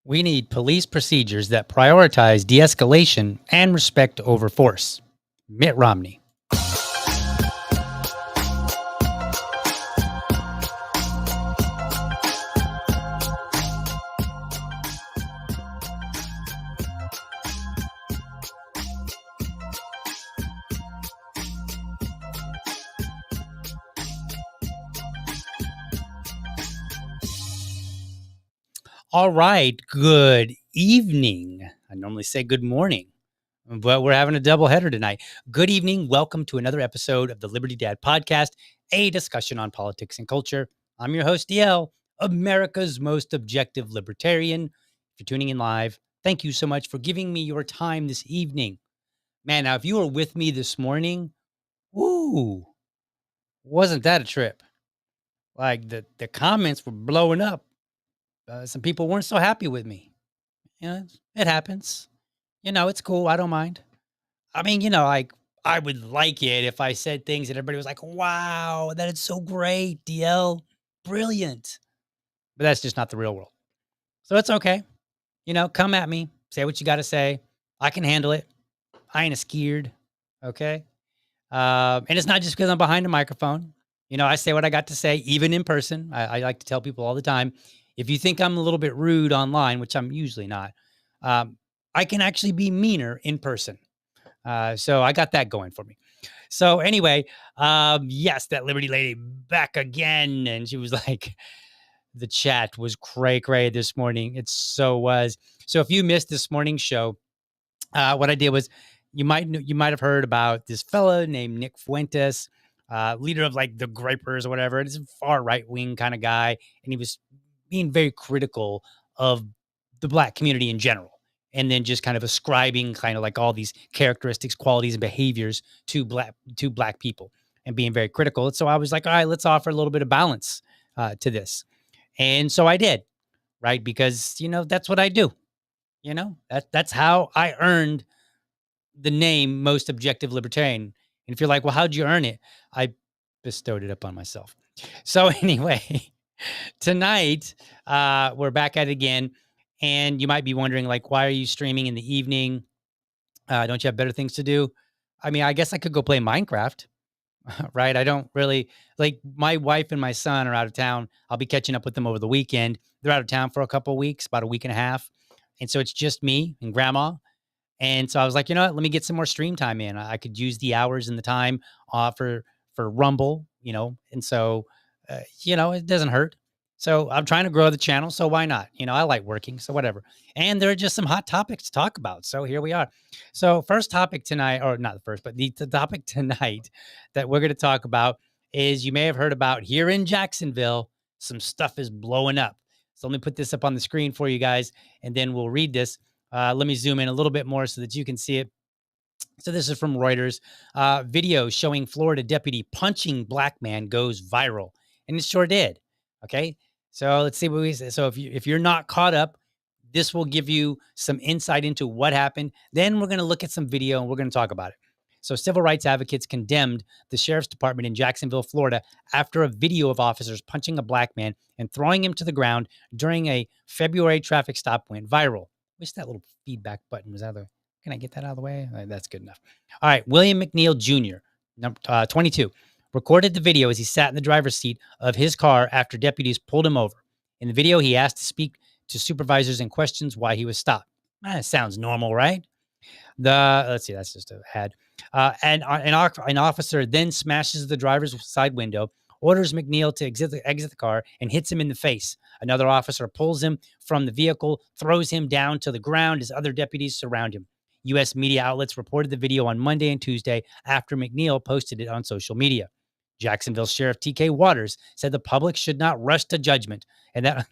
We need police procedures that prioritize de escalation and respect over force. Mitt Romney. All right. Good evening. I normally say good morning, but we're having a double header tonight. Good evening. Welcome to another episode of the Liberty Dad Podcast, a discussion on politics and culture. I'm your host, DL, America's most objective libertarian. If you're tuning in live, thank you so much for giving me your time this evening. Man, now, if you were with me this morning, woo, wasn't that a trip? Like the comments were blowing up. Some people weren't so happy with me. It happens. It's cool. I don't mind. I mean, like I would like it if I said things that everybody was like, wow, that is so great, DL. Brilliant. But that's just not the real world. So it's okay. Come at me. Say what you got to say. I can handle it. I ain't scared. Okay. And it's not just because I'm behind a microphone. I say what I got to say, even in person. I like to tell people all the time, if you think I'm a little bit rude online, which I'm usually not, I can actually be meaner in person. So I got that going for me. So anyway, yes, that Liberty lady back again. And she was like, the chat was cray this morning. It so was. So if you missed this morning's show, what I did was you might have heard about this fella named Nick Fuentes, leader of like the Gripers or whatever. It's a far right wing kind of guy. And he was being very critical of the Black community in general. And then just kind of ascribing kind of like all these characteristics, qualities, and behaviors to black people and being very critical. And so I was like, all right, let's offer a little bit of balance to this. And so I did, right? Because, that's what I do. That's how I earned the name Most Objective Libertarian. And if you're like, well, how'd you earn it? I bestowed it upon myself. So anyway, tonight we're back at it again. And you might be wondering, like, why are you streaming in the evening? Don't you have better things to do? I mean, I guess I could go play Minecraft, right? I don't really, like, my wife and my son are out of town. I'll be catching up with them over the weekend. They're out of town for a couple of weeks, about a week and a half. And so it's just me and grandma. And so I was like, you know what? Let me get some more stream time in. I could use the hours and the time for Rumble, and so, it doesn't hurt. So I'm trying to grow the channel. So why not? I like working. So whatever. And there are just some hot topics to talk about. So here we are. So first topic tonight, or not the first, but the topic tonight that we're going to talk about is, you may have heard about here in Jacksonville, some stuff is blowing up. So let me put this up on the screen for you guys, and then we'll read this. Let me zoom in a little bit more so that you can see it. So this is from Reuters. Video showing Florida deputy punching Black man goes viral. And it sure did. Okay. So let's see what we say. So if you're not caught up, This will give you some insight into what happened. Then we're going to look at some video and we're going to talk about it. So, civil rights advocates condemned the sheriff's department in Jacksonville, Florida, after a video of officers punching a black man and throwing him to the ground during a February traffic stop went viral. Wish that little feedback button was out of the way. Can I get that out of the way? That's good enough. All right. William McNeil Jr., 22, recorded the video as he sat in the driver's seat of his car after deputies pulled him over. In the video, he asked to speak to supervisors and questions why he was stopped. That sounds normal, right? Let's see, that's just a ad. An officer then smashes the driver's side window, orders McNeil to exit the car, and hits him in the face. Another officer pulls him from the vehicle, throws him down to the ground as other deputies surround him. U.S. media outlets reported the video on Monday and Tuesday after McNeil posted it on social media. Jacksonville Sheriff T.K. Waters said the public should not rush to judgment, and that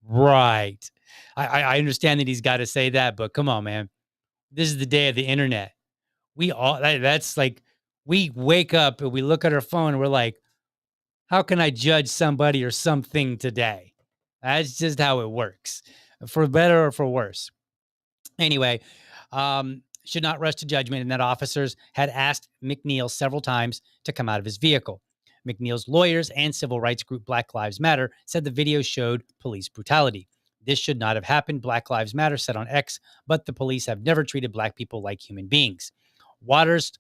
right. I understand that he's got to say that, but come on, man. This is the day of the internet. That's like, we wake up and we look at our phone and we're like, how can I judge somebody or something today? That's just how it works, for better or for worse. Anyway, should not rush to judgment, and that officers had asked McNeil several times to come out of his vehicle. McNeil's lawyers and civil rights group Black Lives Matter said the video showed police brutality. This should not have happened, Black Lives Matter said on X, but the police have never treated black people like human beings. Waters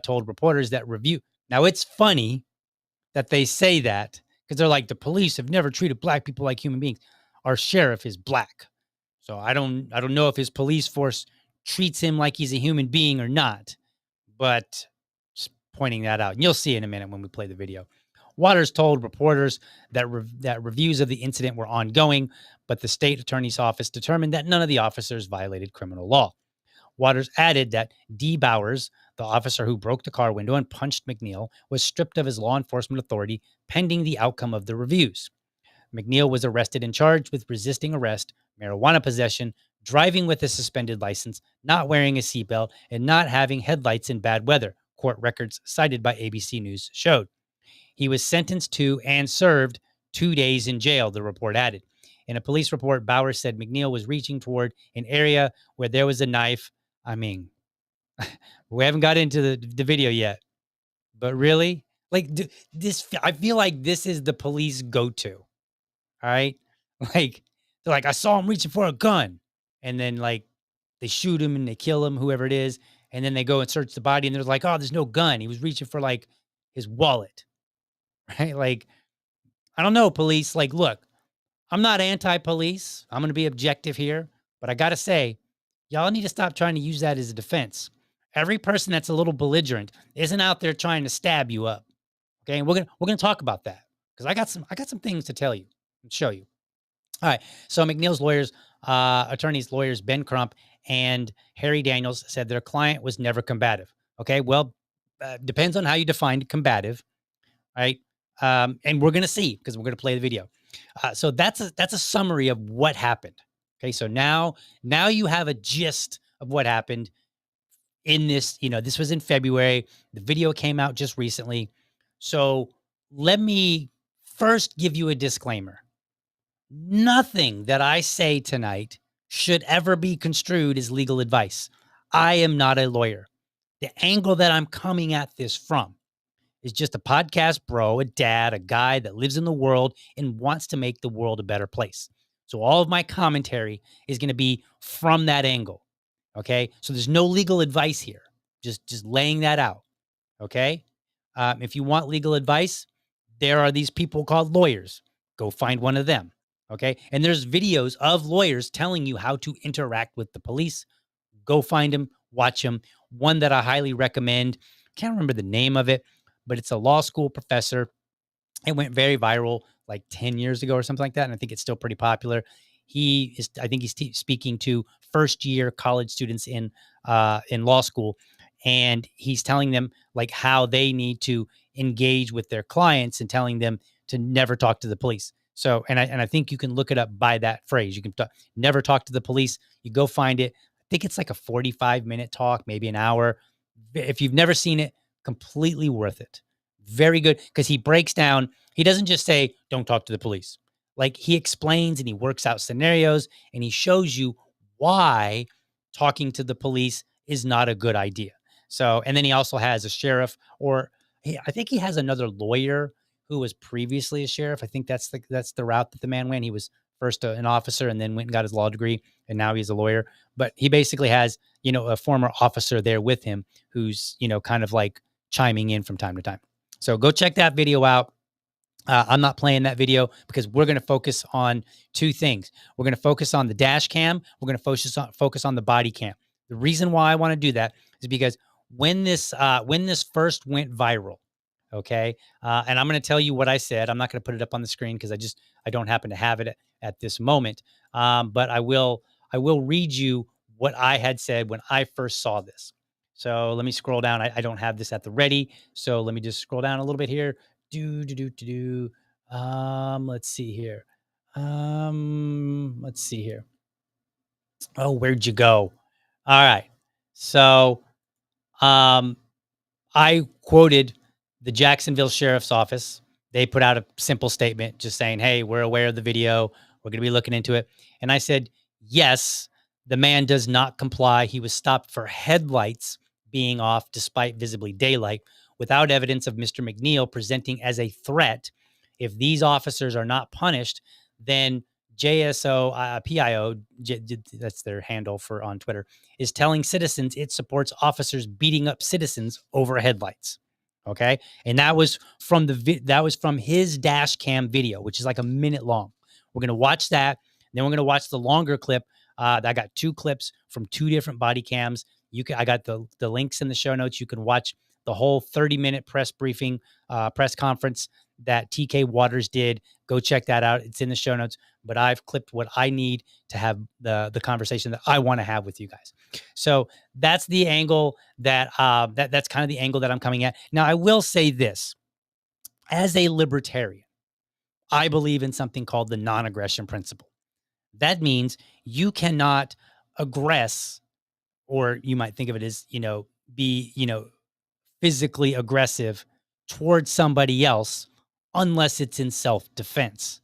told reporters that review. Now, it's funny that they say that because they're like, the police have never treated black people like human beings. Our sheriff is black. So I don't know if his police force treats him like he's a human being or not, but just pointing that out. And you'll see in a minute when we play the video. Waters told reporters that reviews of the incident were ongoing, but the state attorney's office determined that none of the officers violated criminal law. Waters added that D. Bowers, the officer who broke the car window and punched McNeil, was stripped of his law enforcement authority pending the outcome of the reviews. McNeil was arrested and charged with resisting arrest, marijuana possession, driving with a suspended license, not wearing a seatbelt, and not having headlights in bad weather, court records cited by ABC News showed. He was sentenced to and served 2 days in jail, the report added. In a police report, Bowers said McNeil was reaching toward an area where there was a knife. I mean, we haven't got into the video yet, but really? Like, this, I feel like this is the police go-to. All right? Like, they're like, I saw him reaching for a gun. And then, like, they shoot him and they kill him, whoever it is. And then they go and search the body and they're like, oh, there's no gun. He was reaching for, like, his wallet. Right? Like, I don't know, police. Like, look, I'm not anti-police. I'm going to be objective here. But I got to say, y'all need to stop trying to use that as a defense. Every person that's a little belligerent isn't out there trying to stab you up. Okay? And we're going to talk about that because I got some things to tell you and show you. All right. So McNeil's lawyers, Ben Crump and Harry Daniels, said their client was never combative. Okay. Well, depends on how you define combative. Right. And we're going to see because we're going to play the video. So that's a summary of what happened. Okay. So now you have a gist of what happened in this. This was in February. The video came out just recently. So let me first give you a disclaimer. Nothing that I say tonight should ever be construed as legal advice. I am not a lawyer. The angle that I'm coming at this from is just a podcast bro, a dad, a guy that lives in the world and wants to make the world a better place. So all of my commentary is going to be from that angle. Okay. So there's no legal advice here. Just laying that out. Okay. If you want legal advice, there are these people called lawyers. Go find one of them. Okay. And there's videos of lawyers telling you how to interact with the police. Go find them, watch them. One that I highly recommend. Can't remember the name of it, but it's a law school professor. It went very viral like 10 years ago or something like that. And I think it's still pretty popular. I think he's speaking to first year college students in law school. And he's telling them like how they need to engage with their clients and telling them to never talk to the police. So, and I think you can look it up by that phrase. You can never talk to the police. You go find it. I think it's like a 45-minute talk, maybe an hour. If you've never seen it, completely worth it. Very good. Because he breaks down, he doesn't just say, don't talk to the police. Like, he explains and he works out scenarios and he shows you why talking to the police is not a good idea. So, and then he also has a sheriff, or I think he has another lawyer who was previously a sheriff. I think that's the route that the man went. He was first an officer and then went and got his law degree, and now he's a lawyer. But he basically has, a former officer there with him who's, kind of like chiming in from time to time. So go check that video out. I'm not playing that video because we're going to focus on two things. We're going to focus on the dash cam. We're going to focus on the body cam. The reason why I want to do that is because when this first went viral, okay, and I'm going to tell you what I said. I'm not going to put it up on the screen because I don't happen to have it at this moment. But I will read you what I had said when I first saw this. So let me scroll down. I don't have this at the ready. So let me just scroll down a little bit here. Let's see here. Let's see here. Oh, where'd you go? All right. So, I quoted the Jacksonville Sheriff's Office. They put out a simple statement just saying, "Hey, we're aware of the video. We're going to be looking into it." And I said, "Yes, the man does not comply. He was stopped for headlights being off despite visibly daylight without evidence of Mr. McNeil presenting as a threat. If these officers are not punished, then JSO PIO, that's their handle for on Twitter, is telling citizens it supports officers beating up citizens over headlights." Okay, and that was from his dash cam video, which is like a minute long. We're gonna watch that, and then we're gonna watch the longer clip. I got two clips from two different body cams. I got the links in the show notes. You can watch the whole 30-minute press briefing, press conference that TK Waters did. Go check that out. It's in the show notes. But I've clipped what I need to have the conversation that I want to have with you guys. So that's the angle that's kind of the angle that I'm coming at. Now, I will say this: as a libertarian, I believe in something called the non-aggression principle. That means you cannot aggress, or you might think of it as, be, physically aggressive towards somebody else unless it's in self-defense.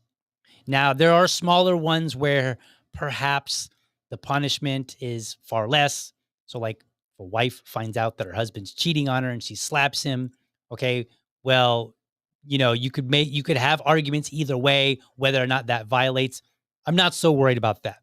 Now, there are smaller ones where perhaps the punishment is far less. So, like, if a wife finds out that her husband's cheating on her and she slaps him, okay, well, you could have arguments either way whether or not that violates. I'm not so worried about that.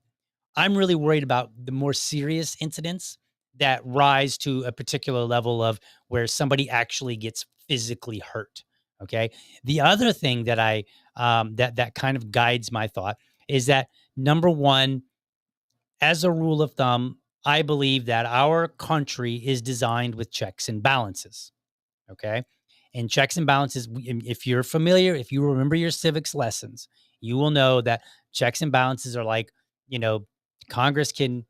I'm really worried about the more serious incidents that rise to a particular level of where somebody actually gets physically hurt. Okay. The other thing that that kind of guides my thought is that, number one, as a rule of thumb, I believe that our country is designed with checks and balances. Okay. And checks and balances, if you're familiar, if you remember your civics lessons, you will know that checks and balances are like, Congress can,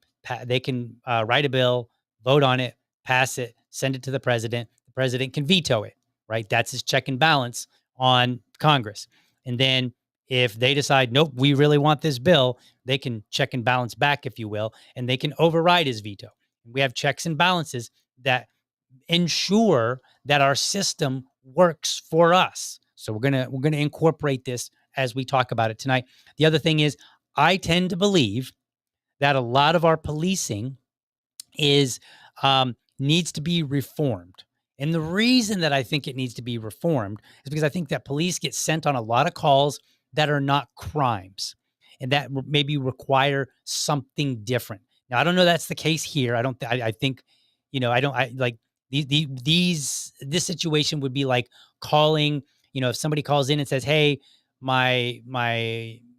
they can write a bill, vote on it, pass it, send it to the president. The president can veto it, right? That's his check and balance on Congress. And then if they decide, nope, we really want this bill, they can check and balance back, if you will, and they can override his veto. We have checks and balances that ensure that our system works for us. So we're gonna incorporate this as we talk about it tonight. The other thing is, I tend to believe that a lot of our policing is needs to be reformed. And the reason that I think it needs to be reformed is because I think that police get sent on a lot of calls that are not crimes and that maybe require something different. Now, I don't know that's the case here. I think, I don't, I like this situation would be like calling, if somebody calls in and says, "Hey, my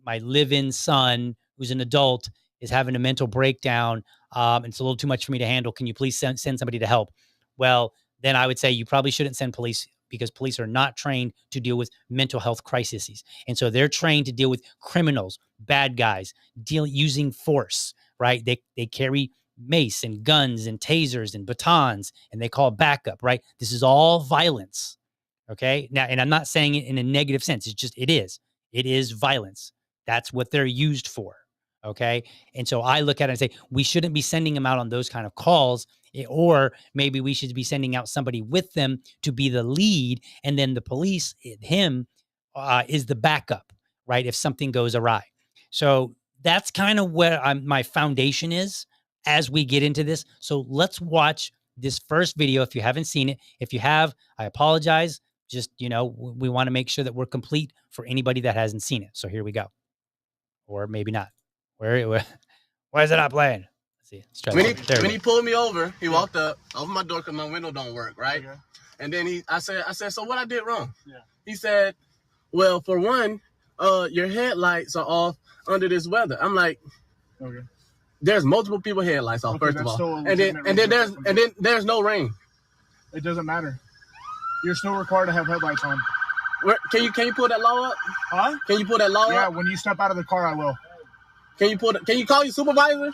live-in son who's an adult is having a mental breakdown. It's a little too much for me to handle. Can you please send somebody to help?" Well, then I would say you probably shouldn't send police, because police are not trained to deal with mental health crises. And so they're trained to deal with criminals, bad guys, using force, right? They carry mace and guns and tasers and batons, and they call backup, right? This is all violence. Okay. Now, and I'm not saying it in a negative sense. It is violence. That's what they're used for. Okay. And so I look at it and say, we shouldn't be sending them out on those kind of calls, or maybe we should be sending out somebody with them to be the lead. And then the police, him, is the backup, right? If something goes awry. So that's kind of where my foundation is as we get into this. So let's watch this first video. If you haven't seen it, if you have, I apologize. Just, we want to make sure that we're complete for anybody that hasn't seen it. So here we go. Or maybe not. Why is it not playing? Let's see. Let's try when he pulled me over, he walked up, opened my door because my window don't work, right? Okay. And then I said, so what I did wrong? Yeah. He said, well, for one, your headlights are off under this weather. I'm like, okay. There's multiple people headlights off, first of all. And then there's no rain. It doesn't matter. You're still required to have headlights on. Can you pull that law up? Huh? Can you pull that law up? Yeah, when you step out of the car, I will. Can you call your supervisor?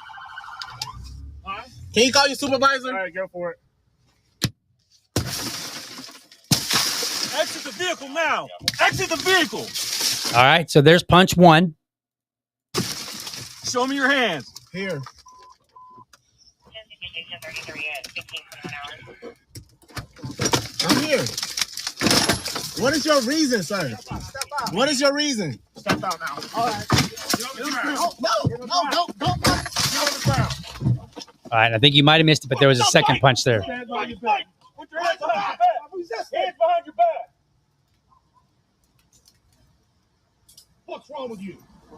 Huh? Can you call your supervisor? All right, go for it. Exit the vehicle now. Exit the vehicle. All right, so there's punch one. Show me your hands. Here. I'm here. What is your reason, sir? What is your reason? Step out now. All right. No, don't. All right, I think you might have missed it, but there was a second punch there. Put your hands behind your back. Hands behind your back. What's wrong with you? I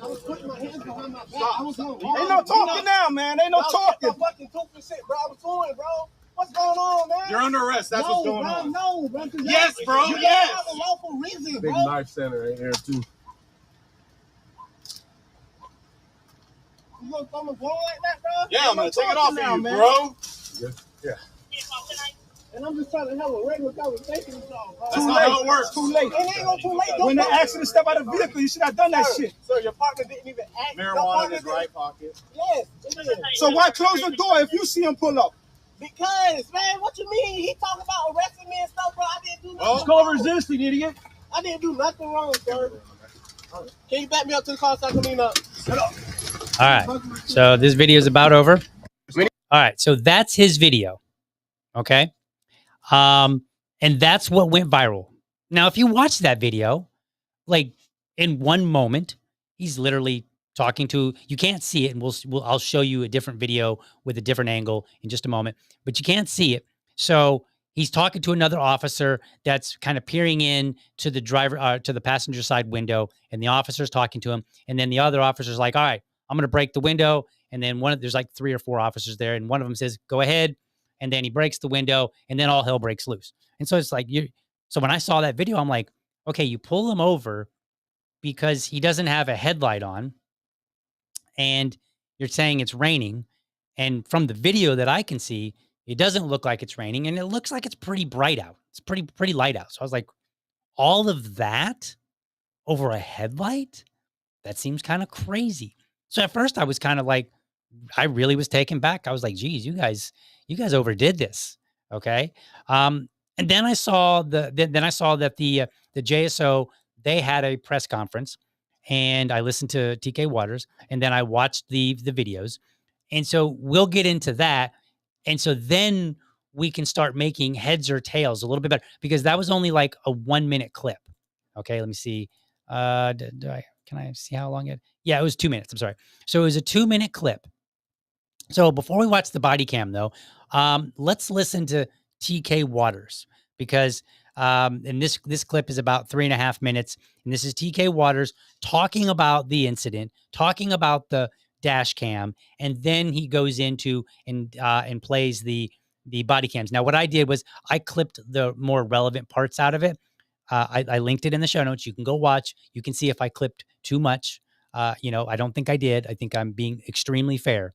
was putting my hands behind my back. Ain't no talking now, man. Ain't no talking. I'm fucking talking shit, bro. I was doing, bro. What's going on, man? You're under arrest. That's what's going on. No, bro. Yes, bro. You Yes. have a lawful reason, bro. Big knife center right here, too. You gonna throw me going like that, bro? Yeah, I'm gonna take it off of you, man. bro. Yeah. And I'm just trying to have a regular conversation with y'all, bro. That's not how it works. Too late. It ain't no too late. When they asked you to step out of the vehicle, you should have done that shit. So your partner didn't even ask. Marijuana in his right pocket. Yes, it is. So why close the door if you see him pull up? Because, man, what you mean? He talking about arresting me and stuff, bro. I didn't do nothing. It's called resisting, idiot. I didn't do nothing wrong, sir. Can you back me up to the car so I can lean up? All right, so this video is about over. All right, so that's his video, okay? And that's what went viral. Now, if you watch that video, like in one moment, he's literally talking to, you can't see it, and I'll show you a different video with a different angle in just a moment, but you can't see it. So he's talking to another officer that's kind of peering in to the driver, to the passenger side window, and the officer's talking to him. And then the other officer's like, all right, I'm going to break the window. And then there's like 3 or 4 officers there. And one of them says, go ahead. And then he breaks the window, and then all hell breaks loose. And so it's like, so when I saw that video, I'm like, okay, you pull him over because he doesn't have a headlight on, and you're saying it's raining. And from the video that I can see, it doesn't look like it's raining, and it looks like it's pretty bright out. It's pretty light out. So I was like, all of that over a headlight? That seems kind of crazy. So at first I was kind of like, I really was taken back. I was like, geez, you guys overdid this. Okay. And then I saw that the JSO, they had a press conference, and I listened to TK Waters, and then I watched the videos. And so we'll get into that. And so then we can start making heads or tails a little bit better, because that was only like a 1-minute clip. Okay. Let me see. Can I see how long yeah, it was 2 minutes. I'm sorry. So it was a 2-minute clip. So before we watch the body cam though, let's listen to TK Waters, because and this clip is about 3.5 minutes. And this is TK Waters talking about the incident, talking about the dash cam, and then he goes into and plays the body cams. Now, what I did was I clipped the more relevant parts out of it. I linked it in the show notes. You can go watch. You can see if I clipped too much. I don't think I did. I think I'm being extremely fair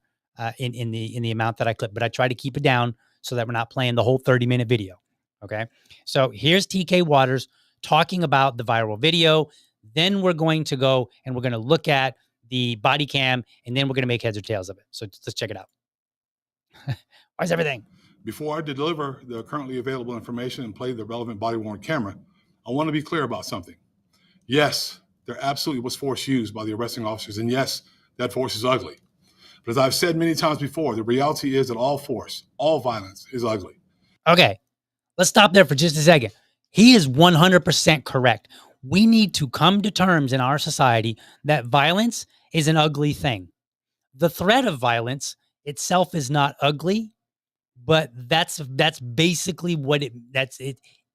in the amount that I clipped, but I try to keep it down so that we're not playing the whole 30-minute video. Okay. So here's TK Waters talking about the viral video. Then we're going to go and we're going to look at the body cam, and then we're going to make heads or tails of it. So let's check it out. Where's everything? Before I deliver the currently available information and play the relevant body-worn camera, I want to be clear about something. Yes, there absolutely was force used by the arresting officers, and yes, that force is ugly. But as I've said many times before, the reality is that all force, all violence is ugly. Okay, let's stop there for just a second. He is 100% correct. we need to come to terms in our society that violence is an ugly thing. The threat of violence itself is not ugly, but that's basically what it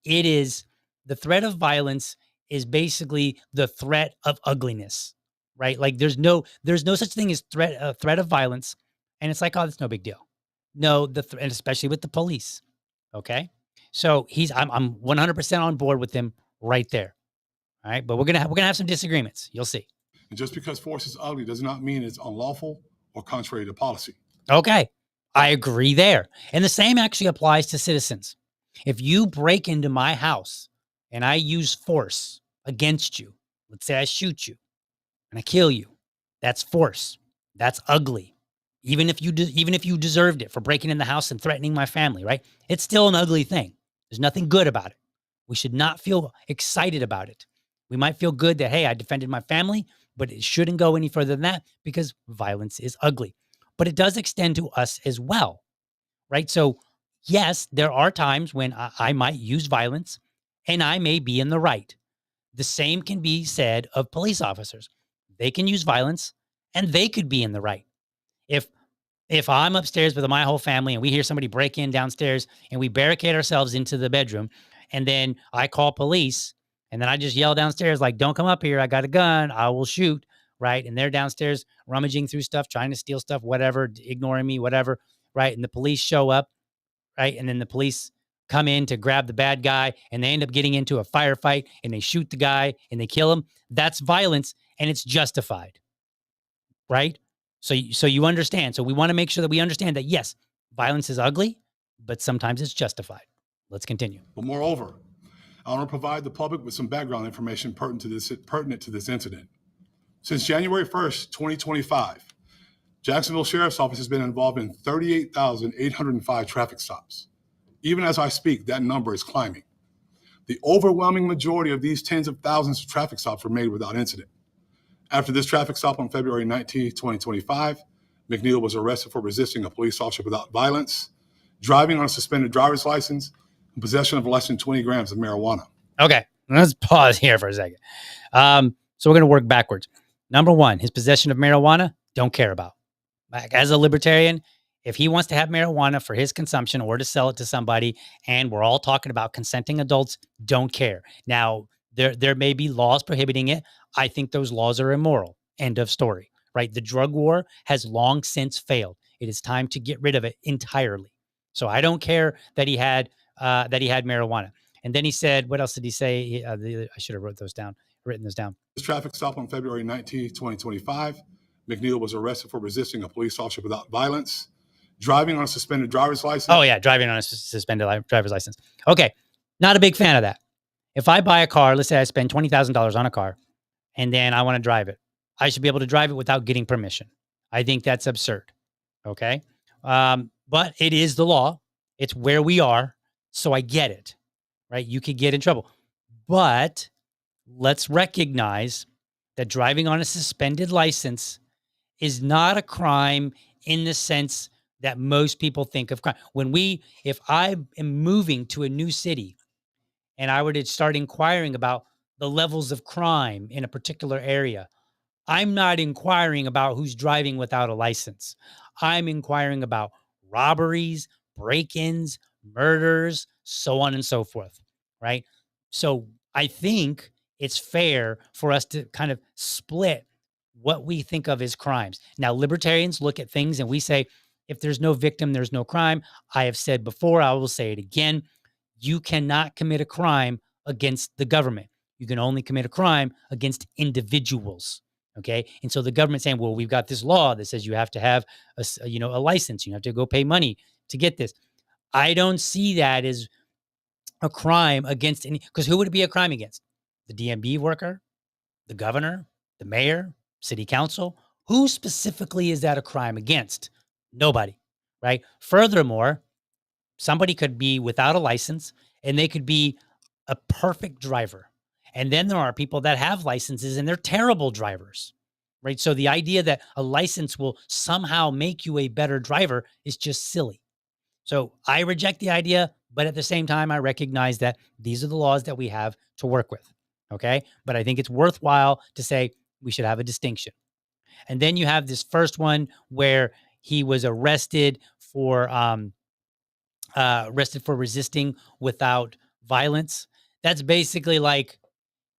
is. The threat of violence is basically the threat of ugliness, right? Like there's no such thing as threat of violence, and it's like, oh, that's no big deal. No, and especially with the police. Okay, so I'm 100% on board with him right there. All right, but we're gonna have some disagreements. You'll see. And just because force is ugly does not mean it's unlawful or contrary to policy. Okay, I agree there. And the same actually applies to citizens. If you break into my house and I use force against you, let's say I shoot you and I kill you, that's force. That's ugly. Even if you deserved it for breaking in the house and threatening my family, right? It's still an ugly thing. There's nothing good about it. We should not feel excited about it. We might feel good that, hey, I defended my family, but it shouldn't go any further than that because violence is ugly. But it does extend to us as well, right? So yes, there are times when I might use violence and I may be in the right. The same can be said of police officers. They can use violence and they could be in the right. If I'm upstairs with my whole family and we hear somebody break in downstairs and we barricade ourselves into the bedroom, and then I call police and then I just yell downstairs, like, don't come up here. I got a gun. I will shoot. Right. And they're downstairs rummaging through stuff, trying to steal stuff, whatever, ignoring me, whatever. Right. And the police show up. Right. And then the police come in to grab the bad guy and they end up getting into a firefight and they shoot the guy and they kill him. That's violence and it's justified. Right. So you understand. So we want to make sure that we understand that, yes, violence is ugly, but sometimes it's justified. Let's continue. But moreover, I want to provide the public with some background information pertinent to this incident. Since January 1st, 2025, Jacksonville Sheriff's Office has been involved in 38,805 traffic stops. Even as I speak, that number is climbing. The overwhelming majority of these tens of thousands of traffic stops were made without incident. After this traffic stop on February 19, 2025, McNeil was arrested for resisting a police officer without violence, driving on a suspended driver's license, and possession of less than 20 grams of marijuana. Okay, let's pause here for a second. So we're going to work backwards. Number one, his possession of marijuana, don't care about. Like, as a libertarian, if he wants to have marijuana for his consumption or to sell it to somebody, and we're all talking about consenting adults, don't care. Now, there may be laws prohibiting it. I think those laws are immoral. End of story, right? The drug war has long since failed. It is time to get rid of it entirely. So I don't care that he had marijuana. And then he said, what else did he say? I should have written this down. This traffic stop on February 19, 2025, McNeil was arrested for resisting a police officer without violence, driving on a suspended driver's license. Oh yeah, driving on a suspended driver's license. Okay, not a big fan of that. If I buy a car, let's say I spend $20,000 on a car, and then I want to drive it, I should be able to drive it without getting permission. I think that's absurd. Okay, but it is the law. It's where we are, so I get it. Right? You could get in trouble, but let's recognize that driving on a suspended license is not a crime in the sense that most people think of crime. If I am moving to a new city and I were to start inquiring about the levels of crime in a particular area, I'm not inquiring about who's driving without a license. I'm inquiring about robberies, break-ins, murders, so on and so forth, right? So I think it's fair for us to kind of split what we think of as crimes. Now, libertarians look at things and we say, if there's no victim, there's no crime. I have said before, I will say it again. You cannot commit a crime against the government. You can only commit a crime against individuals. Okay. And so the government's saying, well, we've got this law that says you have to have a license. You have to go pay money to get this. I don't see that as a crime against any, because who would it be a crime against? The DMV worker, the governor, the mayor, city council? Who specifically is that a crime against? Nobody, right? Furthermore, somebody could be without a license and they could be a perfect driver. And then there are people that have licenses and they're terrible drivers, right? So the idea that a license will somehow make you a better driver is just silly. So I reject the idea, but at the same time, I recognize that these are the laws that we have to work with. Okay. But I think it's worthwhile to say we should have a distinction. And then you have this first one where he was arrested for resisting without violence. That's basically like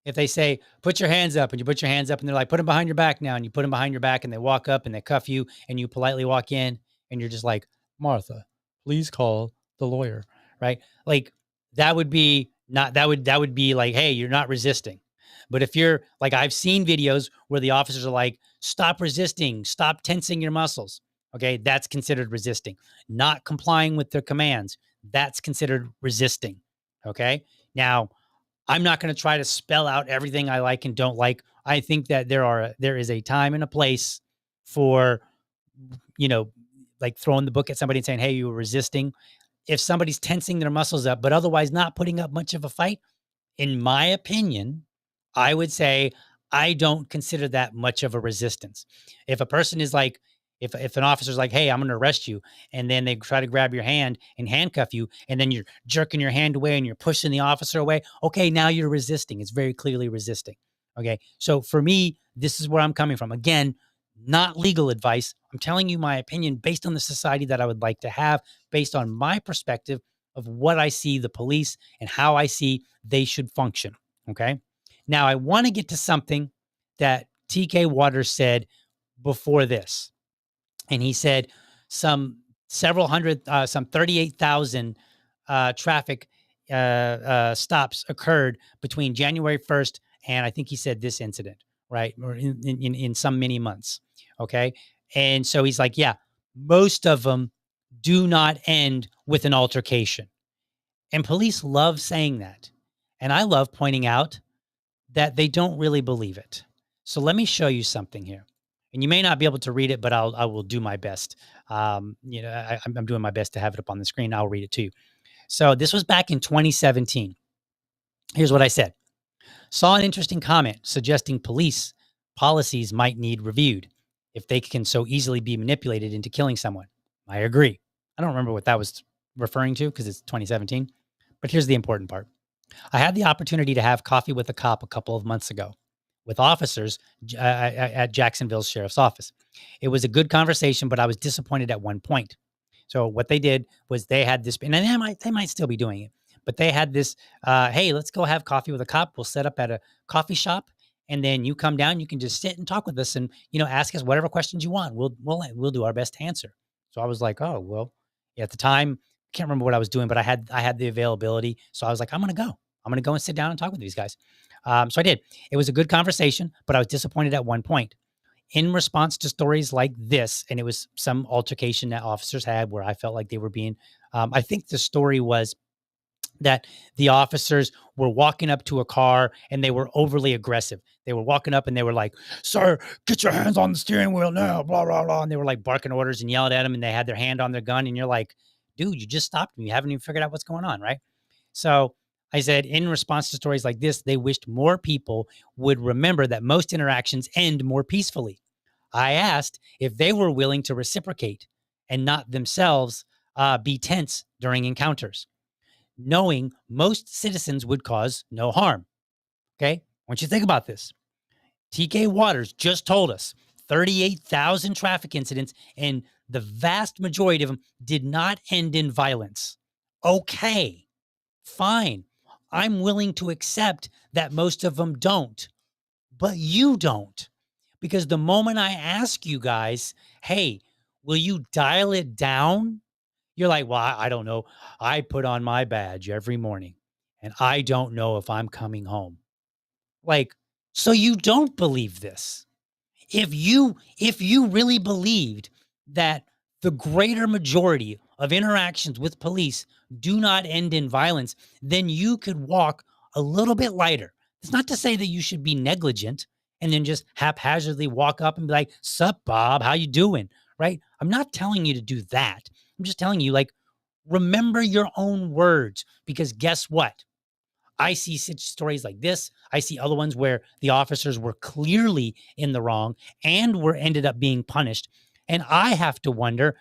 if they say, put your hands up, and you put your hands up, and they're like, put them behind your back now. And you put them behind your back, and they walk up and they cuff you, and you politely walk in, and you're just like, Martha, please call the lawyer. Right. Like that would be like, hey, you're not resisting. But if you're like, I've seen videos where the officers are like, stop resisting, stop tensing your muscles. Okay. That's considered resisting. Not complying with their commands. That's considered resisting. Okay. Now, I'm not going to try to spell out everything I like and don't like. I think that there is a time and a place for, like throwing the book at somebody and saying, hey, you were resisting. If somebody's tensing their muscles up, but otherwise not putting up much of a fight, in my opinion, I would say I don't consider that much of a resistance. If a person is like, if an officer's like, hey, I'm going to arrest you, and then they try to grab your hand and handcuff you, and then you're jerking your hand away and you're pushing the officer away, okay, now you're resisting. It's very clearly resisting. Okay. So for me, this is where I'm coming from. Again, not legal advice. I'm telling you my opinion based on the society that I would like to have, based on my perspective of what I see the police and how I see they should function. Okay. Now I want to get to something that TK Waters said before this. And he said some 38,000 traffic stops occurred between January 1st and I think he said this incident, right? Or in some many months. Okay. And so he's like, yeah, most of them do not end with an altercation. And police love saying that. And I love pointing out that they don't really believe it. So let me show you something here. And you may not be able to read it, but I will do my best. I'm doing my best to have it up on the screen. I'll read it to you. So this was back in 2017. Here's what I said. Saw an interesting comment suggesting police policies might need reviewed if they can so easily be manipulated into killing someone. I agree. I don't remember what that was referring to because it's 2017. But here's the important part. I had the opportunity to have coffee with a cop a couple of months ago with officers at Jacksonville's sheriff's office. It was a good conversation, but I was disappointed at one point. So what they did was they had this, and they might still be doing it, but they had this, hey, let's go have coffee with a cop. We'll set up at a coffee shop, and then you come down, you can just sit and talk with us and, ask us whatever questions you want. We'll do our best to answer. So I was like, oh, well, at the time, I can't remember what I was doing, but I had the availability. So I was like, I'm going to go and sit down and talk with these guys. So I did. It was a good conversation, but I was disappointed at one point. In response to stories like this, and it was some altercation that officers had where I felt like they were being, I think the story was that the officers were walking up to a car and they were overly aggressive. They were walking up and they were like, sir, get your hands on the steering wheel now, blah, blah, blah. And they were like barking orders and yelling at them and they had their hand on their gun. And you're like, dude, you just stopped me. You haven't even figured out what's going on, right? So I said, in response to stories like this, they wished more people would remember that most interactions end more peacefully. I asked if they were willing to reciprocate and not themselves be tense during encounters, knowing most citizens would cause no harm. Okay? I want you to think about this. TK Waters just told us 38,000 traffic incidents, and the vast majority of them did not end in violence. Okay, fine. I'm willing to accept that most of them don't, but you don't. Because the moment I ask you guys, hey, will you dial it down? You're like, well, I don't know. I put on my badge every morning and I don't know if I'm coming home. Like, so you don't believe this. If you really believed that the greater majority of interactions with police do not end in violence, then you could walk a little bit lighter. It's not to say that you should be negligent and then just haphazardly walk up and be like, sup, Bob, how you doing? Right? I'm not telling you to do that. I'm just telling you, like, remember your own words, because guess what? I see such stories like this. I see other ones where the officers were clearly in the wrong and were ended up being punished. And I have to wonder,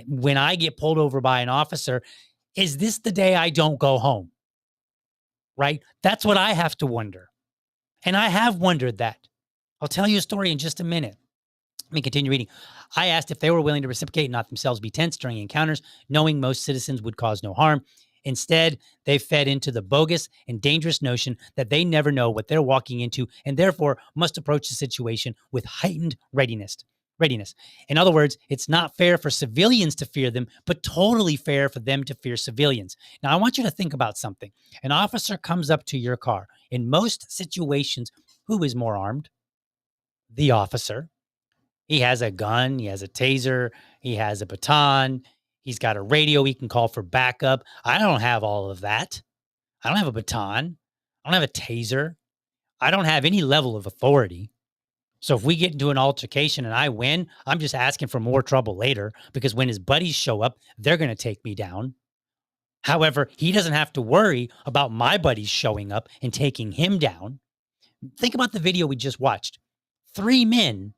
when I get pulled over by an officer, is this the day I don't go home? Right? That's what I have to wonder. And I have wondered that. I'll tell you a story in just a minute. Let me continue reading. I asked if they were willing to reciprocate and not themselves be tense during encounters, knowing most citizens would cause no harm. Instead, they fed into the bogus and dangerous notion that they never know what they're walking into and therefore must approach the situation with heightened readiness. In other words, it's not fair for civilians to fear them, but totally fair for them to fear civilians. Now, I want you to think about something. An officer comes up to your car. In most situations, who is more armed? The officer. He has a gun, he has a taser, he has a baton, he's got a radio he can call for backup. I don't have all of that. I don't have a baton. I don't have a taser. I don't have any level of authority. So if we get into an altercation and I win, I'm just asking for more trouble later because when his buddies show up, they're going to take me down. However, he doesn't have to worry about my buddies showing up and taking him down. Think about the video we just watched. 3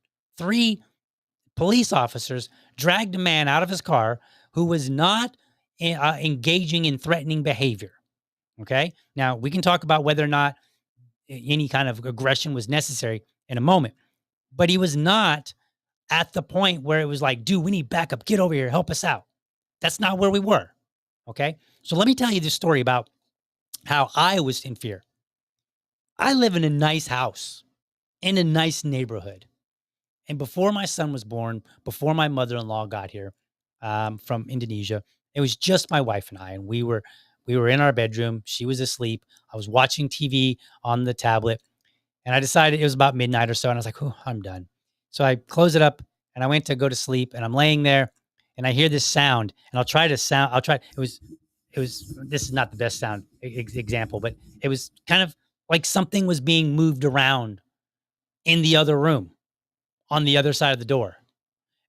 police officers dragged a man out of his car who was not engaging in threatening behavior. Okay. Now we can talk about whether or not any kind of aggression was necessary in a moment, but he was not at the point where it was like, dude, we need backup. Get over here. Help us out. That's not where we were. Okay. So let me tell you this story about how I was in fear. I live in a nice house in a nice neighborhood. And before my son was born, before my mother-in-law got here from Indonesia, it was just my wife and I, and we were in our bedroom. She was asleep. I was watching TV on the tablet, and I decided it was about midnight or so, and I was like, "Oh, I'm done." So I closed it up, and I went to go to sleep, and I'm laying there, and I hear this sound, and I'll try. It was. This is not the best sound example, but it was kind of like something was being moved around in the other room, on the other side of the door.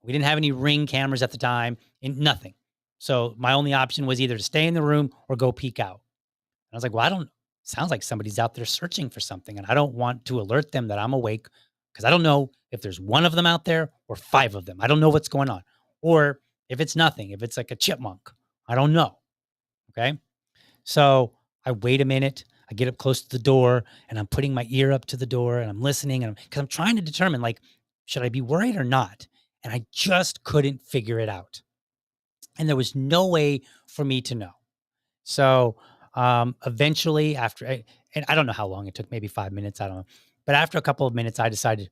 We didn't have any Ring cameras at the time and nothing. So my only option was either to stay in the room or go peek out. And I was like, well, sounds like somebody's out there searching for something. And I don't want to alert them that I'm awake because I don't know if there's one of them out there or 5 of them. I don't know what's going on. Or if it's nothing, if it's like a chipmunk, I don't know. Okay. So I wait a minute. I get up close to the door and I'm putting my ear up to the door and I'm listening because I'm trying to determine, like, should I be worried or not? And I just couldn't figure it out. And there was no way for me to know. So eventually and I don't know how long it took, maybe 5 minutes. I don't know. But after a couple of minutes, I decided,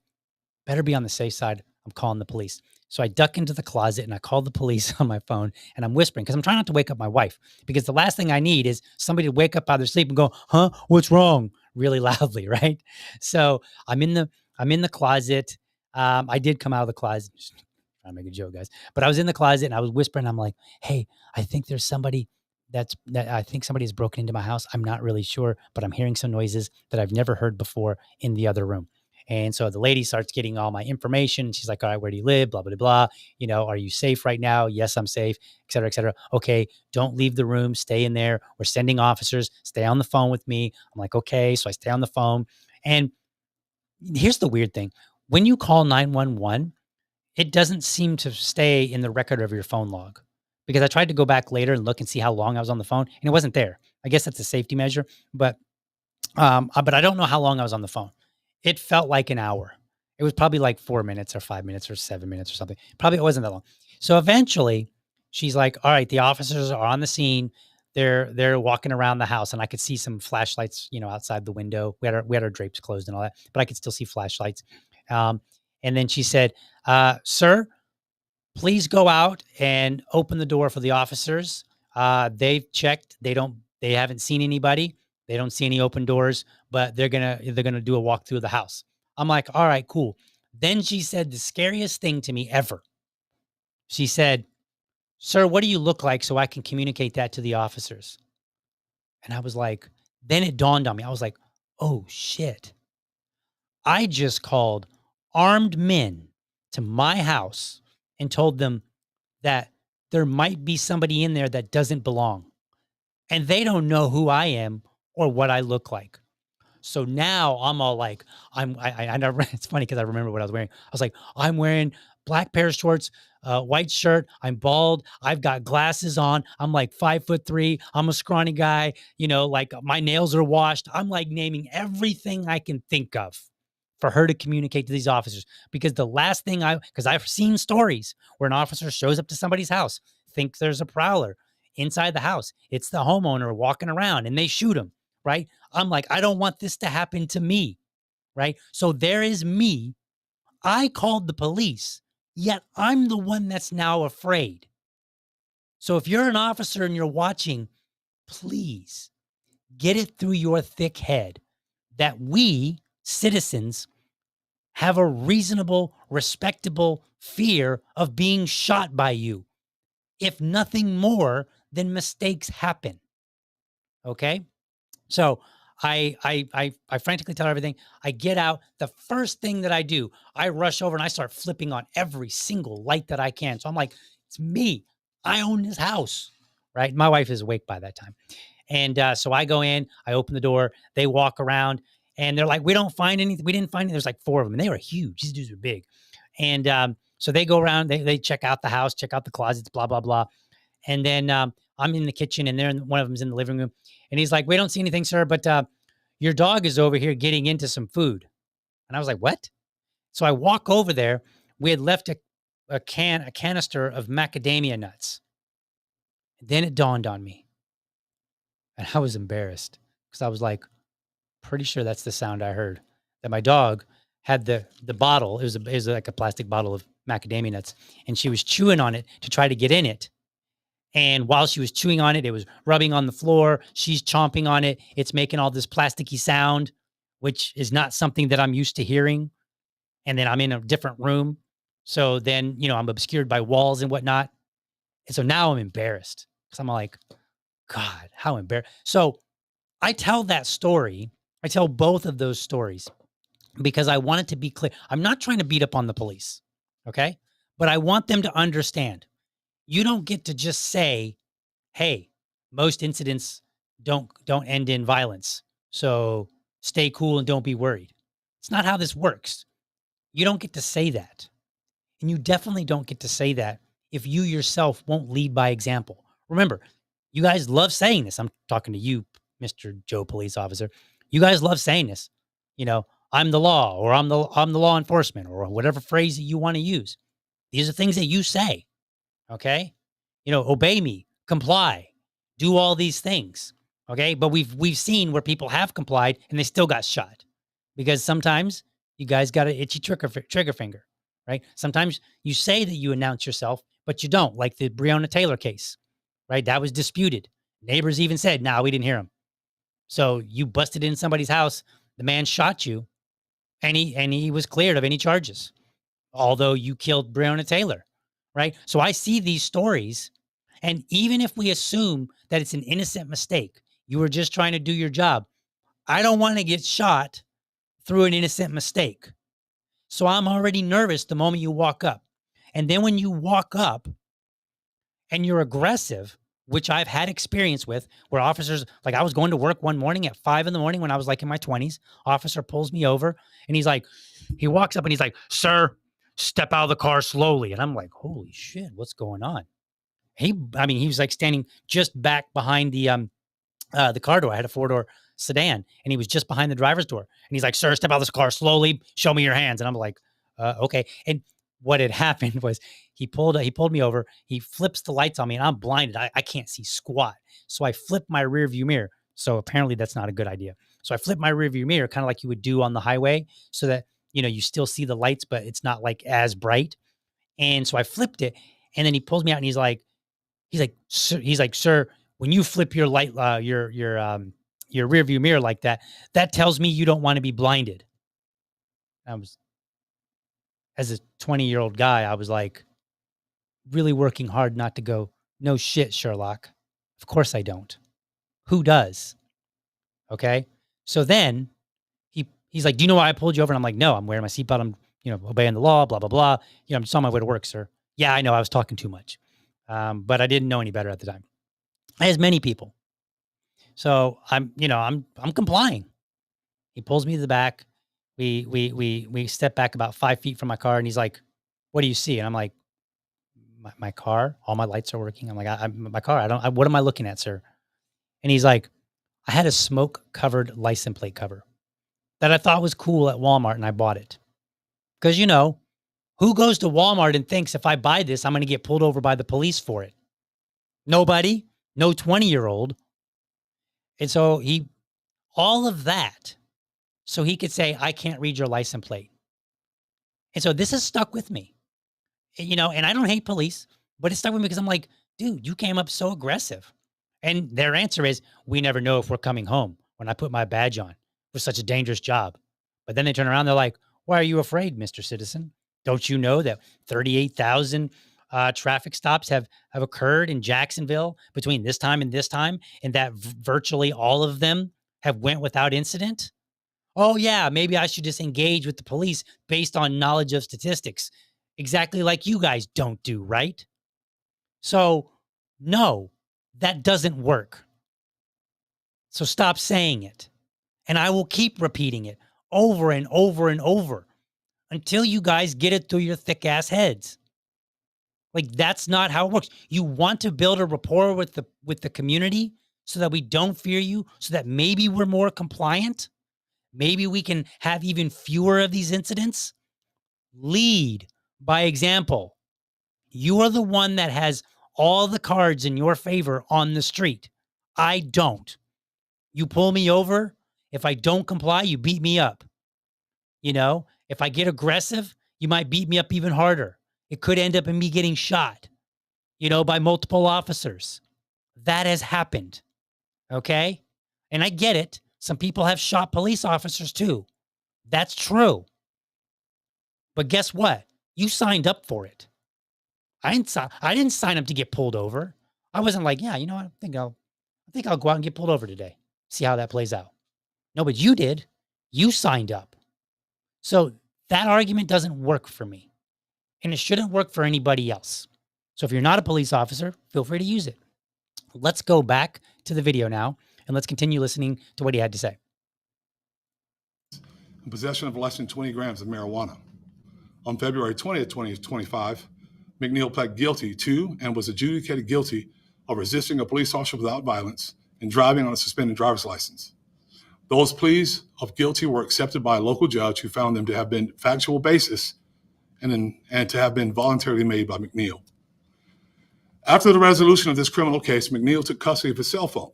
better be on the safe side. I'm calling the police. So I duck into the closet and I call the police on my phone and I'm whispering because I'm trying not to wake up my wife, because the last thing I need is somebody to wake up out of their sleep and go, "Huh, what's wrong?" really loudly, right? So I'm in the closet. I did come out of the closet. Just trying to make a joke, guys. But I was in the closet and I was whispering. I'm like, "Hey, I think there's somebody I think somebody has broken into my house. I'm not really sure, but I'm hearing some noises that I've never heard before in the other room." And so the lady starts getting all my information. She's like, "All right, where do you live? Blah, blah, blah. Are you safe right now?" "Yes, I'm safe," et cetera, et cetera. "Okay, don't leave the room. Stay in there. We're sending officers. Stay on the phone with me." I'm like, "Okay." So I stay on the phone. And here's the weird thing. When you call 911, it doesn't seem to stay in the record of your phone log, because I tried to go back later and look and see how long I was on the phone and it wasn't there. I guess that's a safety measure, but I don't know how long I was on the phone. It felt like an hour. It was probably like 4 minutes or 5 minutes or 7 minutes or something. Probably it wasn't that long. So eventually she's like, "All right, the officers are on the scene. They're walking around the house," and I could see some flashlights, outside the window. We had our drapes closed and all that, but I could still see flashlights. And then she said, "Sir, please go out and open the door for the officers. They've checked. They haven't seen anybody. They don't see any open doors, but they're gonna do a walk through the house." I'm like, "All right, cool." Then she said the scariest thing to me ever. She said, "Sir, what do you look like so I can communicate that to the officers?" And I was like, then it dawned on me. I was like, "Oh shit. I just called armed men to my house and told them that there might be somebody in there that doesn't belong. And they don't know who I am or what I look like." So now I'm all like, I never, it's funny because I remember what I was wearing. I was like, "I'm wearing black pair of shorts, white shirt. I'm bald. I've got glasses on. I'm like 5'3". I'm a scrawny guy. Like my nails are washed. I'm like naming everything I can think of for her to communicate to these officers. Because the last thing because I've seen stories where an officer shows up to somebody's house, thinks there's a prowler inside the house. It's the homeowner walking around and they shoot him, right? I'm like, I don't want this to happen to me, right? So there is me. I called the police, yet I'm the one that's now afraid. So if you're an officer and you're watching, please get it through your thick head that we, citizens, have a reasonable, respectable fear of being shot by you, if nothing more than mistakes happen. Okay? So I frantically tell her everything. I get out. The first thing that I do, I rush over and I start flipping on every single light that I can. So I'm like, it's me. I own this house, right? My wife is awake by that time. And so I go in, I open the door, they walk around and they're like, we don't find anything. We didn't find anything. There's like 4 of them and they were huge. These dudes were big. And so they go around, they check out the house, check out the closets, blah, blah, blah. And then I'm in the kitchen and one of them's in the living room. And he's like, we don't see anything, sir, but your dog is over here getting into some food. And I was like, what? So I walk over there. We had left a canister of macadamia nuts. And then it dawned on me. And I was embarrassed because I was like, pretty sure that's the sound I heard. That my dog had the bottle. It was like a plastic bottle of macadamia nuts. And she was chewing on it to try to get in it. And while she was chewing on it, it was rubbing on the floor. She's chomping on it. It's making all this plasticky sound, which is not something that I'm used to hearing. And then I'm in a different room. So then, I'm obscured by walls and whatnot. And so now I'm embarrassed because I'm like, God, how embarrassed. So I tell that story. I tell both of those stories because I want it to be clear. I'm not trying to beat up on the police. Okay. But I want them to understand. You don't get to just say, hey, most incidents don't end in violence. So stay cool and don't be worried. It's not how this works. You don't get to say that. And you definitely don't get to say that if you yourself won't lead by example. Remember, you guys love saying this. I'm talking to you, Mr. Joe Police Officer. You guys love saying this. I'm the law, or I'm the law enforcement, or whatever phrase that you want to use. These are things that you say. Okay? Obey me, comply, do all these things. Okay? But we've seen where people have complied and they still got shot because sometimes you guys got an itchy trigger finger, right? Sometimes you say that you announce yourself, but you don't, like the Breonna Taylor case, right? That was disputed. Neighbors even said, nah, we didn't hear him. So you busted in somebody's house, the man shot you, and he was cleared of any charges, although you killed Breonna Taylor. Right. So I see these stories. And even if we assume that it's an innocent mistake, you were just trying to do your job. I don't want to get shot through an innocent mistake. So I'm already nervous the moment you walk up. And then when you walk up and you're aggressive, which I've had experience with, where officers, like I was going to work one morning at 5 a.m. when I was like in my 20s, officer pulls me over and he walks up and he's like, sir, step out of the car slowly. And I'm like, holy shit, what's going on? He was like standing just back behind the car door. I had a 4-door sedan and he was just behind the driver's door. And he's like, sir, step out of this car slowly. Show me your hands. And I'm like, okay. And what had happened was he pulled me over. He flips the lights on me and I'm blinded. I can't see squat. So I flip my rear view mirror. So apparently that's not a good idea. So I flip my rear view mirror kind of like you would do on the highway so that, you still see the lights, but it's not like as bright. And so I flipped it and then he pulls me out and he's like, sir, when you flip your light, your rear view mirror like that, that tells me you don't want to be blinded. As a 20-year-old guy, I was like really working hard not to go, no shit, Sherlock. Of course I don't. Who does? Okay. So then he's like, do you know why I pulled you over? And I'm like, no, I'm wearing my seatbelt. I'm, obeying the law, blah, blah, blah. I'm just on my way to work, sir. Yeah, I know I was talking too much. But I didn't know any better at the time. As many people. So I'm complying. He pulls me to the back. We step back about 5 feet from my car and he's like, what do you see? And I'm like, my car, all my lights are working. I'm like, my car, what am I looking at, sir? And he's like, I had a smoke covered license plate cover that I thought was cool at Walmart and I bought it. Because, who goes to Walmart and thinks if I buy this, I'm going to get pulled over by the police for it? Nobody, no 20-year-old. And so all of that, so he could say, I can't read your license plate. And so this has stuck with me, and I don't hate police, but it stuck with me because I'm like, dude, you came up so aggressive. And their answer is, we never know if we're coming home when I put my badge on for such a dangerous job. But then they turn around, they're like, why are you afraid, Mr. Citizen? Don't you know that 38,000 traffic stops have occurred in Jacksonville between this time and this time, and that virtually all of them have went without incident? Oh, yeah, maybe I should just engage with the police based on knowledge of statistics, exactly like you guys don't do, right? So, no, that doesn't work. So stop saying it. And I will keep repeating it over and over and over until you guys get it through your thick ass heads. Like, that's not how it works. You want to build a rapport with the community so that we don't fear you, so that maybe we're more compliant. Maybe we can have even fewer of these incidents. Lead by example. You are the one that has all the cards in your favor on the street. I don't. You pull me over. If I don't comply, you beat me up. If I get aggressive, you might beat me up even harder. It could end up in me getting shot, by multiple officers. That has happened. Okay? And I get it. Some people have shot police officers too. That's true. But guess what? You signed up for it. I didn't sign up to get pulled over. I wasn't like, yeah, what? I think I'll go out and get pulled over today. See how that plays out. No, but you did. You signed up. So that argument doesn't work for me. And it shouldn't work for anybody else. So if you're not a police officer, feel free to use it. Let's go back to the video now and let's continue listening to what he had to say. In possession of less than 20 grams of marijuana. On February 20th, 2025, McNeil pled guilty to and was adjudicated guilty of resisting a police officer without violence and driving on a suspended driver's license. Those pleas of guilty were accepted by a local judge who found them to have been factual basis and to have been voluntarily made by McNeil. After the resolution of this criminal case, McNeil took custody of his cell phone,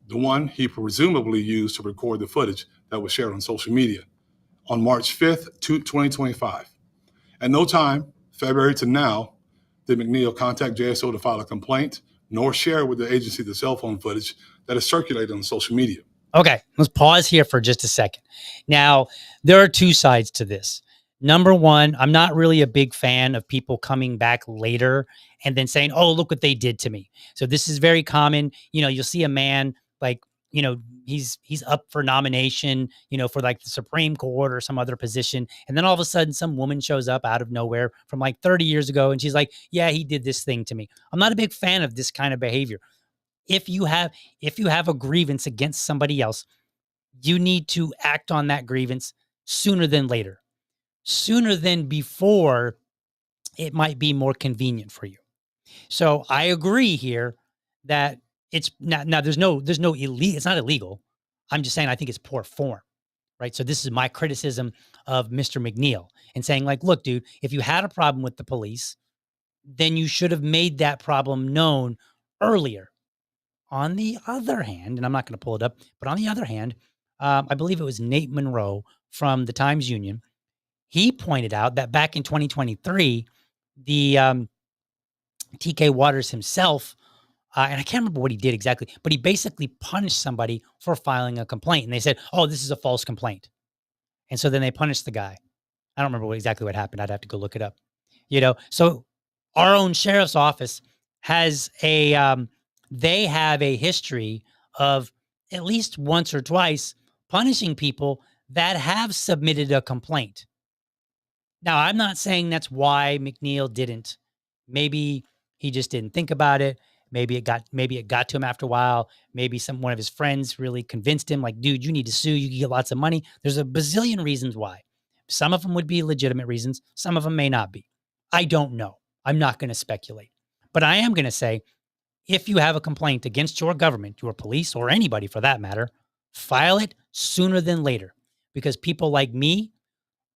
the one he presumably used to record the footage that was shared on social media, on March 5th, 2025. At no time, February to now, did McNeil contact JSO to file a complaint, nor share with the agency the cell phone footage that is circulated on social media. Okay, let's pause here for just a second. Now, there are two sides to this. Number one, I'm not really a big fan of people coming back later and then saying, oh, look what they did to me. So this is very common. You'll see a man like, he's up for nomination, for like the Supreme Court or some other position. And then all of a sudden some woman shows up out of nowhere from like 30 years ago. And she's like, yeah, he did this thing to me. I'm not a big fan of this kind of behavior. If you have a grievance against somebody else, you need to act on that grievance sooner than later, sooner than before it might be more convenient for you. So I agree here that it's now there's no illegal. It's not illegal. I'm just saying I think it's poor form, right? So this is my criticism of Mr. McNeil and saying like, look, dude, if you had a problem with the police, then you should have made that problem known earlier. On the other hand, and I'm not going to pull it up, but on the other hand, I believe it was Nate Monroe from the Times-Union. He pointed out that back in 2023, the TK Waters himself, and I can't remember what he did exactly, but he basically punished somebody for filing a complaint. And they said, oh, this is a false complaint. And so then they punished the guy. I don't remember exactly what happened. I'd have to go look it up. So our own sheriff's office has they have a history of at least once or twice punishing people that have submitted a complaint. Now, I'm not saying that's why McNeil didn't. Maybe he just didn't think about it. Maybe it got to him after a while. Maybe one of his friends really convinced him, like, dude, you need to sue. You can get lots of money. There's a bazillion reasons why. Some of them would be legitimate reasons. Some of them may not be. I don't know. I'm not going to speculate. But I am going to say, if you have a complaint against your government, your police, or anybody for that matter, file it sooner than later. Because people like me,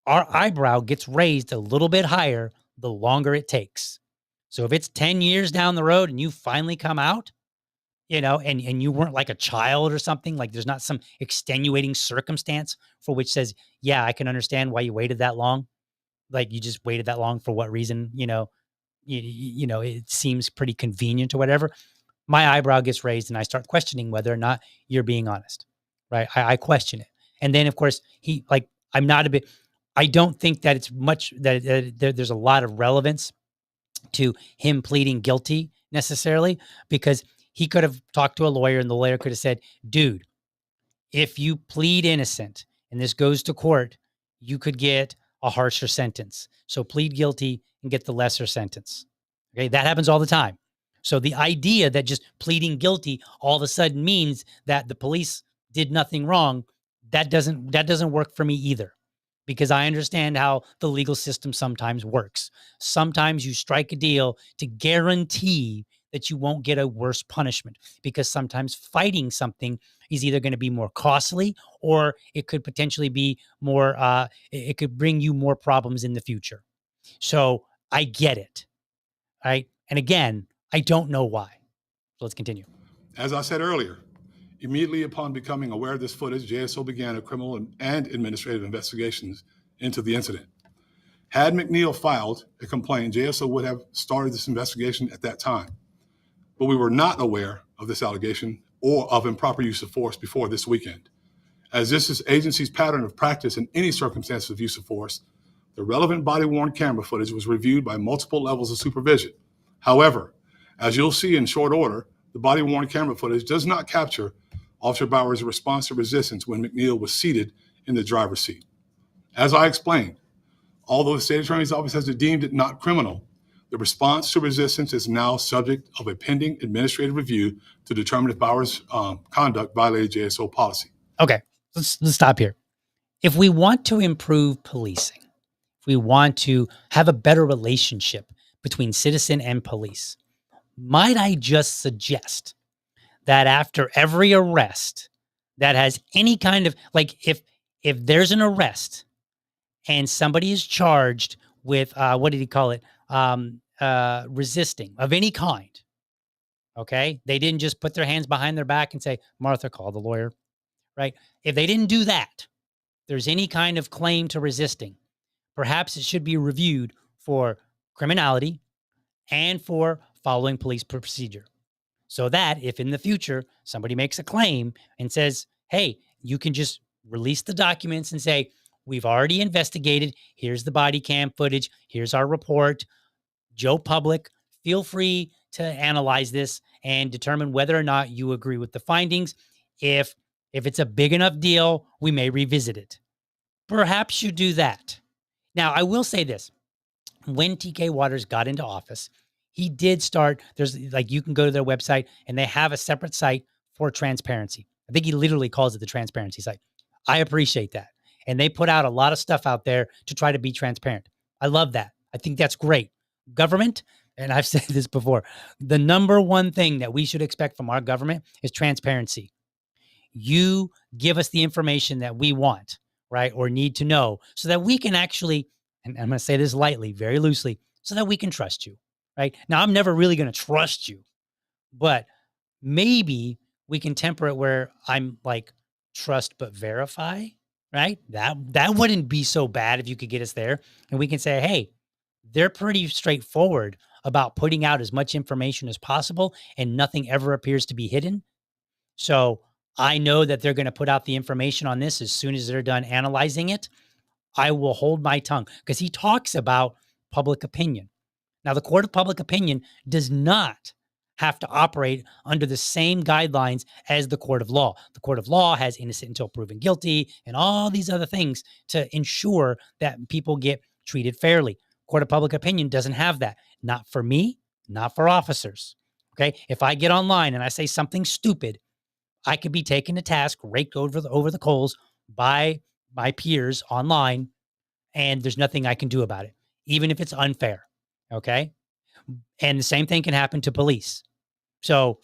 our eyebrow gets raised a little bit higher the longer it takes. So if it's 10 years down the road and you finally come out, and you weren't like a child or something, like there's not some extenuating circumstance for which says, yeah, I can understand why you waited that long. Like you just waited that long for what reason, it seems pretty convenient or whatever. My eyebrow gets raised and I start questioning whether or not you're being honest, right? I question it. And then of course I don't think that it's much there's a lot of relevance to him pleading guilty necessarily, because he could have talked to a lawyer and the lawyer could have said, dude, if you plead innocent and this goes to court, you could get a harsher sentence. So plead guilty and get the lesser sentence. Okay. That happens all the time. So the idea that just pleading guilty all of a sudden means that the police did nothing wrong, that doesn't work for me either. Because I understand how the legal system sometimes works. Sometimes you strike a deal to guarantee that you won't get a worse punishment, because sometimes fighting something is either going to be more costly or it could potentially be more, it could bring you more problems in the future. So I get it. Right. And again, I don't know why. So let's continue. As I said earlier, immediately upon becoming aware of this footage, JSO began a criminal and administrative investigations into the incident. Had McNeil filed a complaint, JSO would have started this investigation at that time. But we were not aware of this allegation or of improper use of force before this weekend. As this is agency's pattern of practice in any circumstance of use of force, the relevant body-worn camera footage was reviewed by multiple levels of supervision. However, as you'll see in short order, the body-worn camera footage does not capture Officer Bauer's response to resistance when McNeil was seated in the driver's seat. As I explained, although the state attorney's office has deemed it not criminal, the response to resistance is now subject of a pending administrative review to determine if Bauer's conduct violated JSO policy. Okay, let's stop here. If we want to improve policing, if we want to have a better relationship between citizen and police, might I just suggest that after every arrest that has any kind of, like, if there's an arrest and somebody is charged with what did he call it? Resisting of any kind. Okay, they didn't just put their hands behind their back and say, "Martha, call the lawyer." Right? If they didn't do that, there's any kind of claim to resisting, perhaps it should be reviewed for criminality and for following police procedure. So that if in the future somebody makes a claim and says, hey, you can just release the documents and say, we've already investigated. Here's the body cam footage. Here's our report. Joe Public, feel free to analyze this and determine whether or not you agree with the findings. If it's a big enough deal, we may revisit it. Perhaps you do that. Now, I will say this. When TK Waters got into office, he did start, there's like, you can go to their website and they have a separate site for transparency. I think he literally calls it the transparency site. I appreciate that. And they put out a lot of stuff out there to try to be transparent. I love that. I think that's great. Government, and I've said this before, the number one thing that we should expect from our government is transparency. You give us the information that we want, right? Or need to know so that we can actually, and I'm going to say this lightly, very loosely, so that we can trust you. Right? Now, I'm never really going to trust you, but maybe we can temper it where I'm like, trust but verify, right? That wouldn't be so bad if you could get us there. And we can say, hey, they're pretty straightforward about putting out as much information as possible and nothing ever appears to be hidden. So I know that they're going to put out the information on this as soon as they're done analyzing it. I will hold my tongue, because he talks about public opinion. Now, the court of public opinion does not have to operate under the same guidelines as the court of law. The court of law has innocent until proven guilty and all these other things to ensure that people get treated fairly. Court of public opinion doesn't have that. Not for me, not for officers. Okay. If I get online and I say something stupid, I could be taken to task, raked over the coals by my peers online, and there's nothing I can do about it, even if it's unfair. Okay. And the same thing can happen to police. So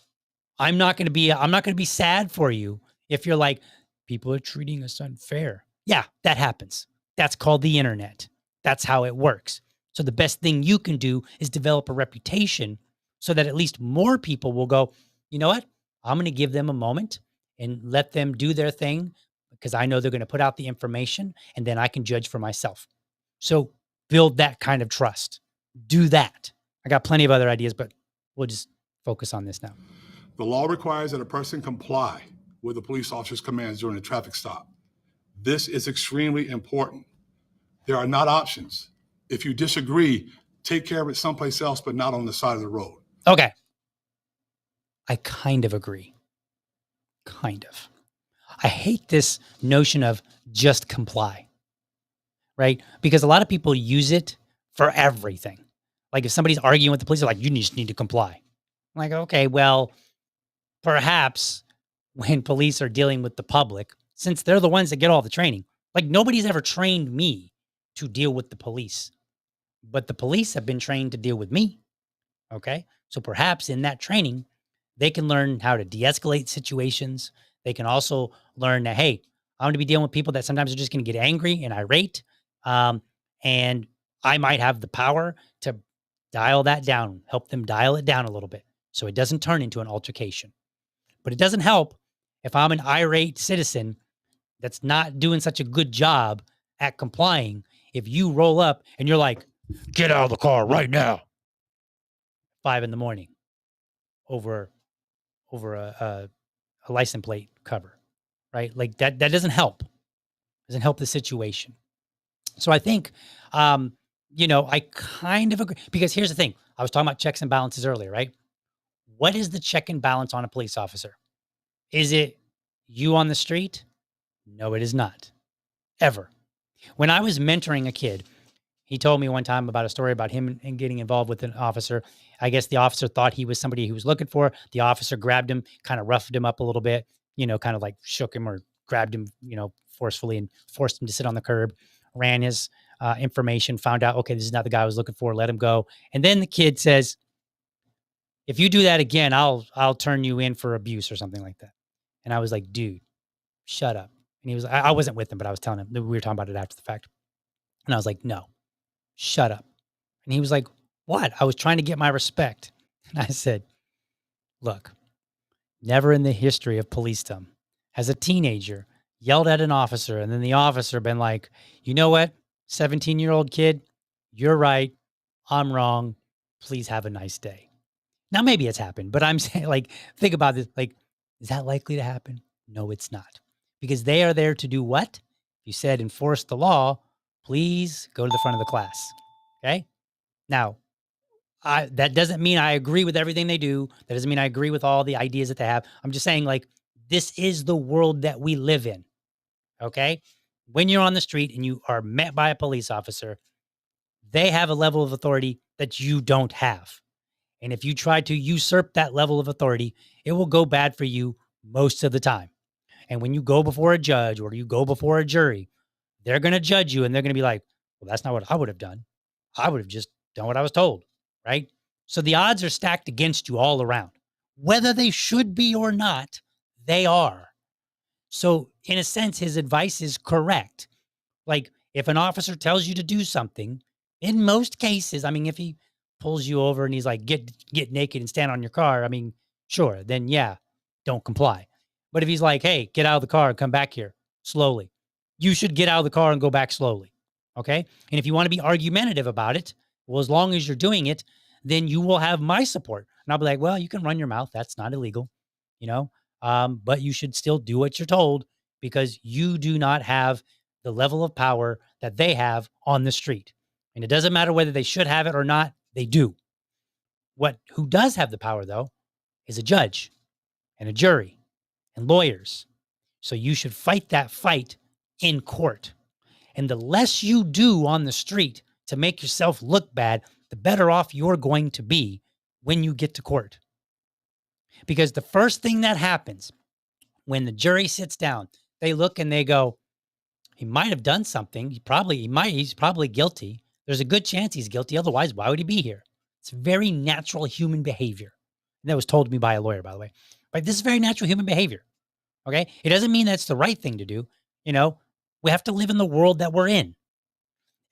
I'm not going to be sad for you if you're like, people are treating us unfair. Yeah, that happens. That's called the internet. That's how it works. So the best thing you can do is develop a reputation so that at least more people will go, you know what? I'm going to give them a moment and let them do their thing because I know they're going to put out the information and then I can judge for myself. So build that kind of trust. Do that. I got plenty of other ideas, but we'll just focus on this now. The law requires that a person comply with the police officer's commands during a traffic stop. This is extremely important. There are not options. If you disagree, take care of it someplace else, but not on the side of the road. Okay. I kind of agree. Kind of. I hate this notion of just comply, right? Because a lot of people use it for everything. Like if somebody's arguing with the police, they're like, you just need to comply. I'm like, okay, well, perhaps when police are dealing with the public, since they're the ones that get all the training, like nobody's ever trained me to deal with the police, but the police have been trained to deal with me. Okay. So perhaps in that training, they can learn how to de-escalate situations. They can also learn that, hey, I'm going to be dealing with people that sometimes are just going to get angry and irate. And I might have the power to dial that down, help them dial it down a little bit so it doesn't turn into an altercation. But it doesn't help if I'm an irate citizen that's not doing such a good job at complying. If you roll up and you're like, get out of the car right now, 5 a.m. over a license plate cover, right? Like that doesn't help. Doesn't help the situation. So I think, I kind of agree because here's the thing. I was talking about checks and balances earlier, right? What is the check and balance on a police officer? Is it you on the street? No, it is not. Ever. When I was mentoring a kid, he told me one time about a story about him and getting involved with an officer. I guess the officer thought he was somebody he was looking for. The officer grabbed him, kind of roughed him up a little bit, kind of like shook him or grabbed him, forcefully and forced him to sit on the curb, ran his information, found out, okay, this is not the guy I was looking for, let him go. And then the kid says, if you do that again, I'll turn you in for abuse or something like that. And I was like, dude, shut up. And he was, I wasn't with him, but I was telling him, we were talking about it after the fact. And I was like, no, shut up. And he was like, what? I was trying to get my respect. And I said, look, never in the history of policedom has a teenager yelled at an officer and then the officer been like, you know what, 17-year-old kid, you're right. I'm wrong. Please have a nice day. Now, maybe it's happened, but I'm saying, like, think about this. Like, is that likely to happen? No, it's not. Because they are there to do what? You said enforce the law. Please go to the front of the class. Okay? Now, that doesn't mean I agree with everything they do. That doesn't mean I agree with all the ideas that they have. I'm just saying, like, this is the world that we live in. Okay? When you're on the street and you are met by a police officer, they have a level of authority that you don't have. And if you try to usurp that level of authority, it will go bad for you most of the time. And when you go before a judge or you go before a jury, they're going to judge you and they're going to be like, well, that's not what I would have done. I would have just done what I was told, right? So the odds are stacked against you all around. Whether they should be or not, they are. So in a sense, his advice is correct. Like if an officer tells you to do something, in most cases, I mean, if he pulls you over and he's like, get naked and stand on your car, I mean, sure, then yeah, don't comply. But if he's like, hey, get out of the car and come back here slowly, you should get out of the car and go back slowly. Okay. And if you want to be argumentative about it, well, as long as you're doing it, then you will have my support. And I'll be like, well, you can run your mouth. That's not illegal, but you should still do what you're told because you do not have the level of power that they have on the street. And it doesn't matter whether they should have it or not. They do. Who does have the power, though, is a judge and a jury and lawyers. So you should fight that fight in court. And the less you do on the street to make yourself look bad, the better off you're going to be when you get to court. Because the first thing that happens when the jury sits down, they look and they go, he might have done something. He's probably guilty. There's a good chance he's guilty. Otherwise, why would he be here? It's very natural human behavior. And that was told to me by a lawyer, by the way. But this is very natural human behavior. Okay? It doesn't mean that's the right thing to do. You know, we have to live in the world that we're in.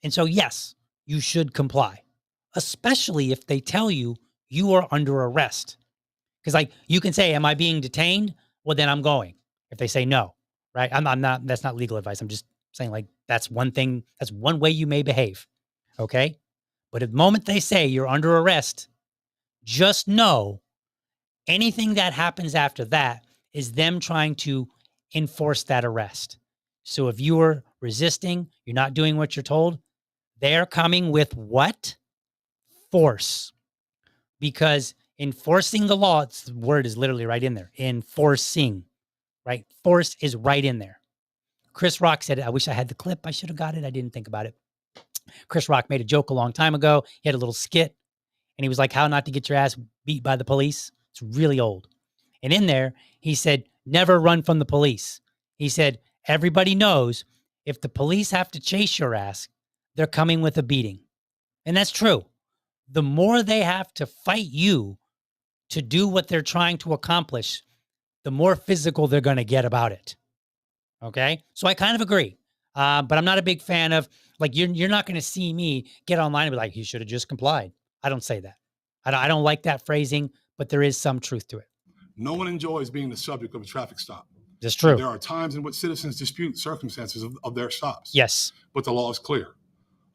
And so, yes, you should comply, especially if they tell you you are under arrest. Because, like, you can say, am I being detained? Well, then I'm going. If they say no, right? I'm not, that's not legal advice. I'm just saying, like, that's one thing, that's one way you may behave. Okay? But at the moment they say you're under arrest, just know anything that happens after that is them trying to enforce that arrest. So if you are resisting, you're not doing what you're told, they're coming with what? Force. Because enforcing the law, the word is literally right in there. Enforcing, right? Force is right in there. Chris Rock said, I wish I had the clip. I should have got it. I didn't think about it. Chris Rock made a joke a long time ago. He had a little skit and he was like, how not to get your ass beat by the police. It's really old. And in there, he said, never run from the police. He said, everybody knows if the police have to chase your ass, they're coming with a beating. And that's true. The more they have to fight you to do what they're trying to accomplish, the more physical they're going to get about it. Okay? So I kind of agree. But I'm not a big fan of, like, you're not going to see me get online and be like, he should have just complied. I don't say that. I don't like that phrasing, but there is some truth to it. No one enjoys being the subject of a traffic stop. That's true. There are times in which citizens dispute circumstances of their stops. Yes. But the law is clear.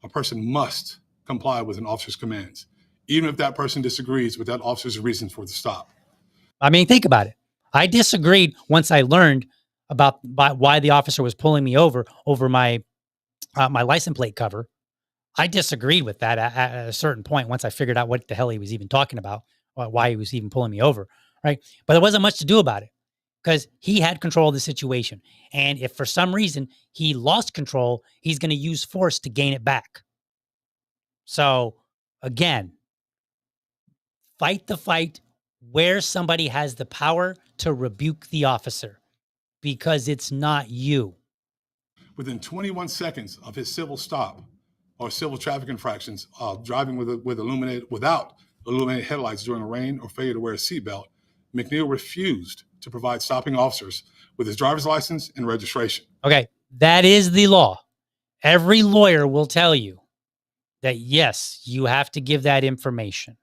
A person must comply with an officer's commands, even if that person disagrees with that officer's reason for the stop. I mean, think about it. I disagreed once I learned about why the officer was pulling me over my license plate cover. I disagreed with that at a certain point once I figured out what the hell he was even talking about, why he was even pulling me over, right? But there wasn't much to do about it because he had control of the situation. And if for some reason he lost control, he's going to use force to gain it back. So again, fight the fight where somebody has the power to rebuke the officer because it's not you. Within 21 seconds of his civil stop or civil traffic infractions, driving without illuminated headlights during the rain or failure to wear a seatbelt, McNeil refused to provide stopping officers with his driver's license and registration. Okay, that is the law. Every lawyer will tell you that, yes, you have to give that information.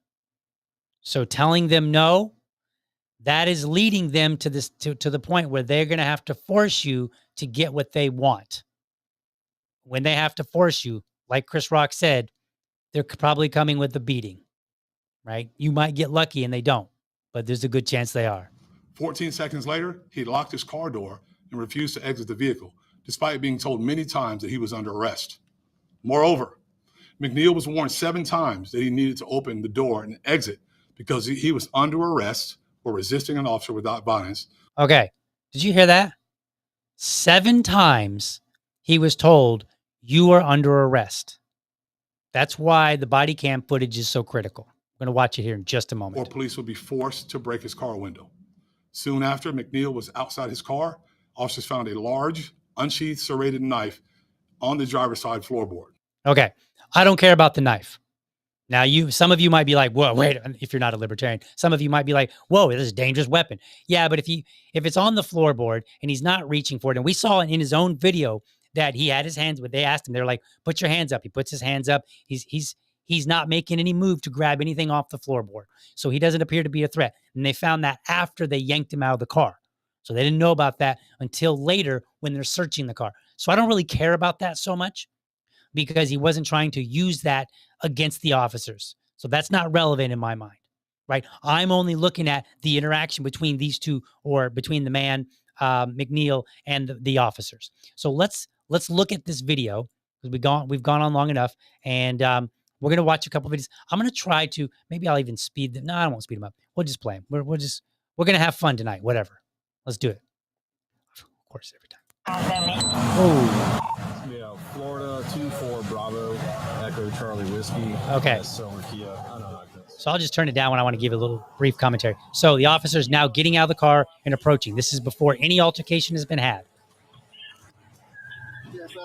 So telling them no, that is leading them to this to the point where they're going to have to force you to get what they want. When they have to force you, like Chris Rock said, they're probably coming with a beating, right? You might get lucky and they don't, but there's a good chance they are. 14 seconds later, he locked his car door and refused to exit the vehicle, despite being told many times that he was under arrest. Moreover, McNeil was warned 7 times that he needed to open the door and exit because he was under arrest for resisting an officer without violence. Okay. Did you hear that? 7 times he was told, you are under arrest. That's why the body cam footage is so critical. I'm going to watch it here in just a moment. Or police would be forced to break his car window. Soon after McNeil was outside his car, officers found a large, unsheathed, serrated knife on the driver's side floorboard. Okay. I don't care about the knife. Now, some of you might be like, whoa, wait, if you're not a libertarian, some of you might be like, whoa, this is a dangerous weapon. Yeah, but if it's on the floorboard and he's not reaching for it, and we saw in his own video that he had his hands, they asked him, they're like, put your hands up. He puts his hands up. He's not making any move to grab anything off the floorboard. So he doesn't appear to be a threat. And they found that after they yanked him out of the car. So they didn't know about that until later when they're searching the car. So I don't really care about that so much because he wasn't trying to use that against the officers. So that's not relevant in my mind, right? I'm only looking at the interaction between these two, or between the man, McNeil, and the officers. So let's look at this video because we've gone on long enough, and we're going to watch a couple of videos. I'm going to try to, maybe I'll even speed them. No, I won't speed them up. We'll just play them. We're going to have fun tonight, whatever. Let's do it. Of course, every time. Oh. Yeah, Florida 24 Bravo Echo Charlie Whiskey. Okay. Silver Kia. So I'll just turn it down when I want to give a little brief commentary. So the officer is now getting out of the car and approaching. This is before any altercation has been had. Yes, sir.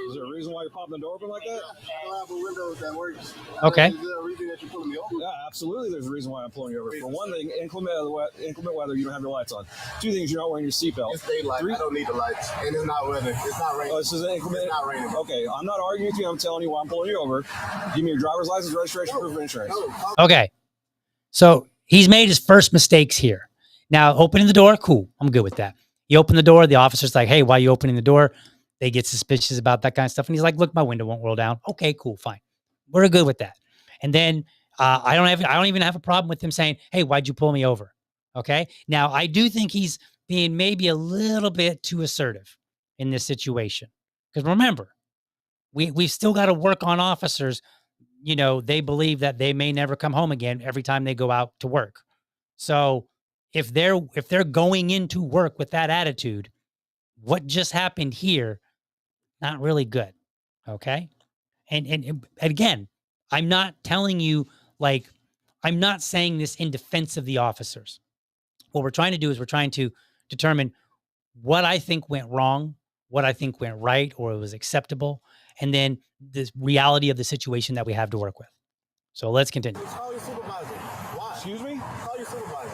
Is there a reason why you're popping the door open like that? I don't have a window that works. Okay. Is there a reason that you're pulling me over? Yeah, absolutely. There's a reason why I'm pulling you over. For one thing, inclement weather, you don't have your lights on. Two things, you're not wearing your seatbelt. It's daylight. I don't need the lights. And it's not weather. It's not raining. Oh, this is inclement. It's not raining. Okay, I'm not arguing with you. I'm telling you why I'm pulling you over. Give me your driver's license, registration, proof of insurance. Okay. So he's made his first mistakes here. Now, opening the door, cool. I'm good with that. You open the door, the officer's like, hey, why are you opening the door? They get suspicious about that kind of stuff. And he's like, look, my window won't roll down. Okay, cool, fine. We're good with that. And then I don't even have a problem with him saying, hey, why'd you pull me over? Okay. Now, I do think he's being maybe a little bit too assertive in this situation. Because remember, we've still got to work on officers. You know, they believe that they may never come home again every time they go out to work. So if they're going into work with that attitude, what just happened here, not really good. Okay. And again, I'm not telling you, like, I'm not saying this in defense of the officers. What we're trying to do is we're trying to determine what I think went wrong, what I think went right, or it was acceptable, and then the reality of the situation that we have to work with. So let's continue. Call your supervisor. Why? Excuse me? Call your supervisor.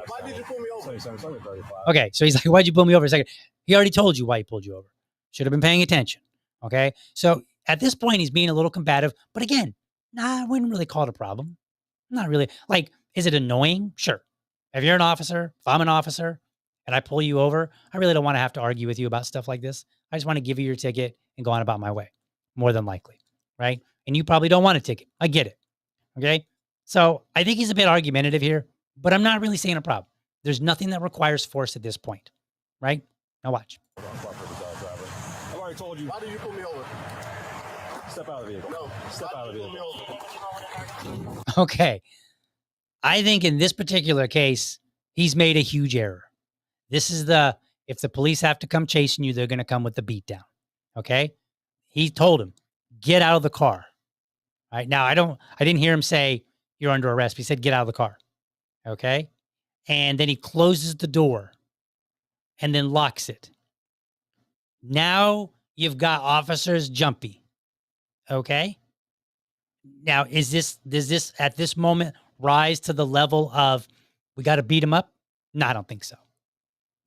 Why did you pull me over? Okay, so he's like, why'd you pull me over? A second. He already told you why he pulled you over. Should have been paying attention. Okay, so at this point, he's being a little combative. But again, I wouldn't really call it a problem. Not really. Like, is it annoying? Sure. If you're an officer, if I'm an officer, and I pull you over, I really don't want to have to argue with you about stuff like this. I just want to give you your ticket and go on about my way, more than likely, right? And you probably don't want a ticket. I get it. Okay, so I think he's a bit argumentative here, but I'm not really seeing a problem. There's nothing that requires force at this point, right? Now watch. I've already told you. Why did you pull me over? Step out of the vehicle. No. Step out of the vehicle. Okay. I think in this particular case, he's made a huge error. This is if the police have to come chasing you, they're going to come with the beatdown. Okay. He told him, get out of the car. All right. Now I didn't hear him say you're under arrest. He said, get out of the car. Okay. And then he closes the door and then locks it. Now you've got officers jumpy. Okay. Now, does this at this moment rise to the level of we got to beat him up? No, I don't think so.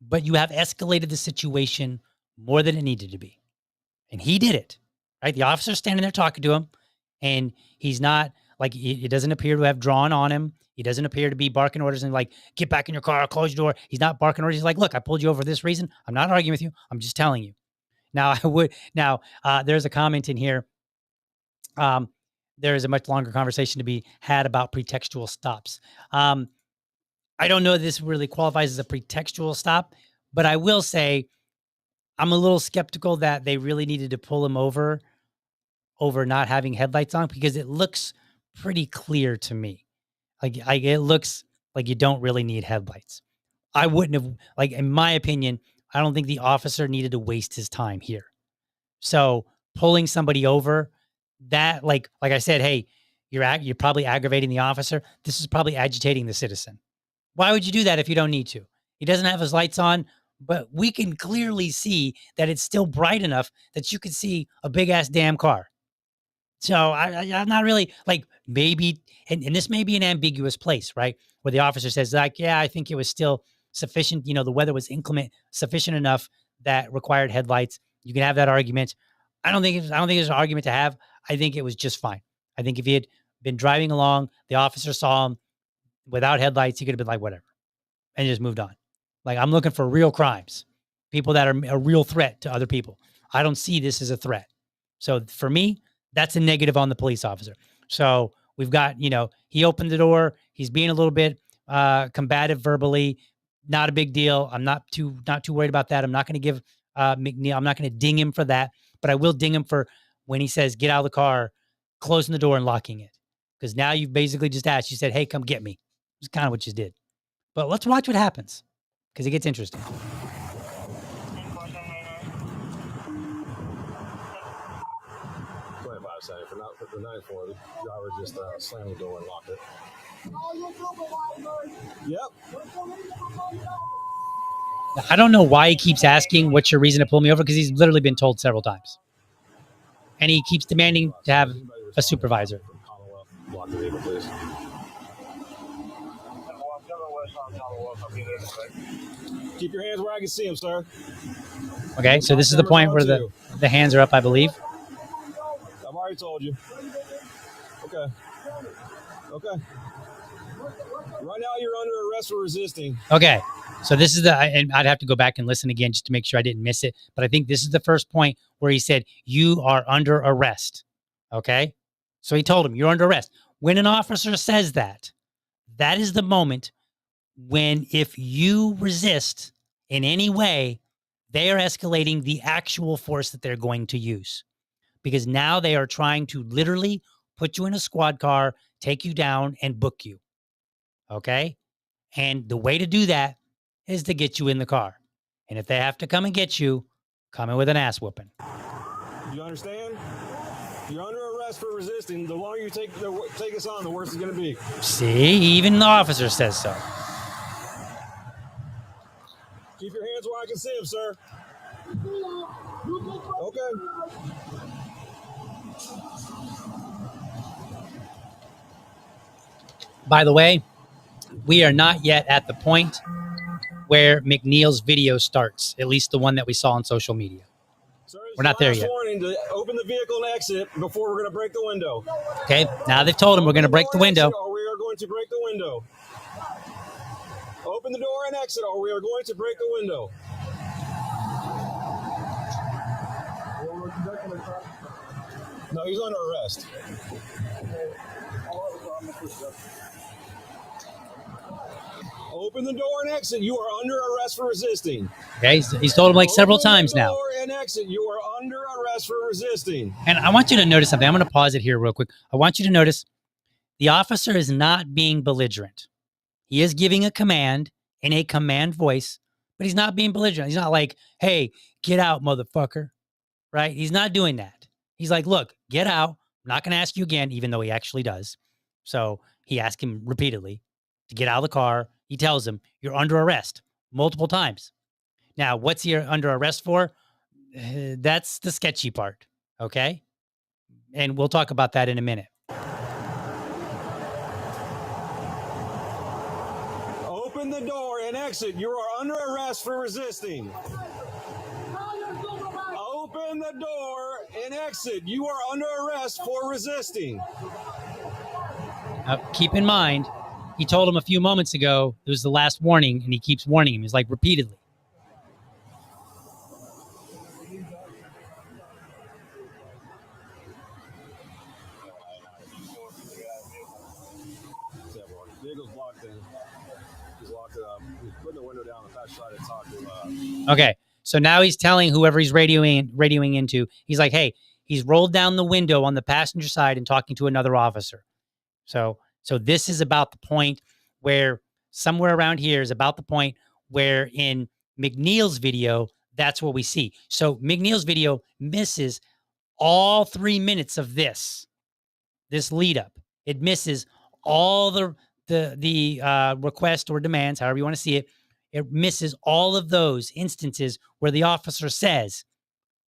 But you have escalated the situation more than it needed to be. And he did it, right? The officer's standing there talking to him, and he's not, like, it doesn't appear to have drawn on him. He doesn't appear to be barking orders and like, get back in your car, close your door. He's not barking orders. He's like, look, I pulled you over for this reason. I'm not arguing with you. I'm just telling you. Now, there's a comment in here. There is a much longer conversation to be had about pretextual stops. I don't know if this really qualifies as a pretextual stop, but I will say I'm a little skeptical that they really needed to pull him over not having headlights on, because it looks pretty clear to me. Like it looks like you don't really need headlights. I wouldn't have, like, in my opinion, I don't think the officer needed to waste his time here. So pulling somebody over, that, like I said, hey, you're probably aggravating the officer. This is probably agitating the citizen. Why would you do that if you don't need to? He doesn't have his lights on, but we can clearly see that it's still bright enough that you can see a big ass damn car. So I'm not really, like, maybe, and this may be an ambiguous place, right? Where the officer says, like, yeah, I think it was still sufficient. You know, the weather was inclement, sufficient enough that required headlights. You can have that argument. I don't think there's an argument to have. I think it was just fine. I think if he had been driving along, the officer saw him without headlights, he could have been like, whatever, and just moved on. Like, I'm looking for real crimes, people that are a real threat to other people. I don't see this as a threat. So for me, that's a negative on the police officer. So we've got, he opened the door. He's being a little bit combative verbally. Not a big deal. I'm not too worried about that. I'm not going to give McNeil, I'm not going to ding him for that, but I will ding him for when he says, get out of the car, closing the door and locking it. Because now you've basically just asked, you said, hey, come get me. It's kind of what you did. But let's watch what happens, because it gets interesting. 25 seconds. For the 9-4, the driver just slammed the door and locked it. Yep. I don't know why he keeps asking, what's your reason to pull me over? Because he's literally been told several times. And he keeps demanding to have a supervisor. Block the vehicle, please. Keep your hands where I can see them, sir. Okay, so this is the point where the hands are up, I believe. I've already told you. Okay. Okay. Right now, you're under arrest for resisting. Okay, so this is and I'd have to go back and listen again just to make sure I didn't miss it. But I think this is the first point where he said, you are under arrest. Okay, so he told him, you're under arrest. When an officer says that, that is the moment when if you resist in any way, they are escalating the actual force that they're going to use. Because now they are trying to literally put you in a squad car, take you down, and book you. Okay? And the way to do that is to get you in the car. And if they have to come and get you, come in with an ass whooping. You understand? You're under arrest for resisting. The longer you take us on, the worse it's going to be. See, even the officer says so. Keep your hands where I can see them, sir. Okay. By the way, we are not yet at the point where McNeil's video starts, at least the one that we saw on social media. Sir, we're not there yet. Warning to open the vehicle and exit before we're going to break the window. Okay, now they've told him we're going to break the window. Or we are going to break the window. Open the door and exit, or we are going to break the window. No, he's under arrest. Open the door and exit. You are under arrest for resisting. Okay, he's told him like several times now. Open the door and exit. You are under arrest for resisting. And I want you to notice something. I'm going to pause it here real quick. I want you to notice the officer is not being belligerent. He is giving a command in a command voice, but he's not being belligerent. He's not like, hey, get out, motherfucker. Right? He's not doing that. He's like, look, get out. I'm not going to ask you again, even though he actually does. So he asked him repeatedly to get out of the car. He tells him, you're under arrest multiple times. Now, what's he under arrest for? That's the sketchy part. Okay? And we'll talk about that in a minute. Open the door and exit. You are under arrest for resisting. Open the door and exit. You are under arrest for resisting. Keep in mind, he told him a few moments ago, it was the last warning, and he keeps warning him. He's like repeatedly. Vehicle's blocked in. He's locked it up. He's putting the window down the fast side to talk to. Okay, so now he's telling whoever he's radioing into, he's like, hey, he's rolled down the window on the passenger side and talking to another officer. So this is about the point where somewhere around here is about the point where in McNeil's video, that's what we see. So McNeil's video misses all 3 minutes of this lead up. It misses all the request or demands, however you want to see it. It misses all of those instances where the officer says,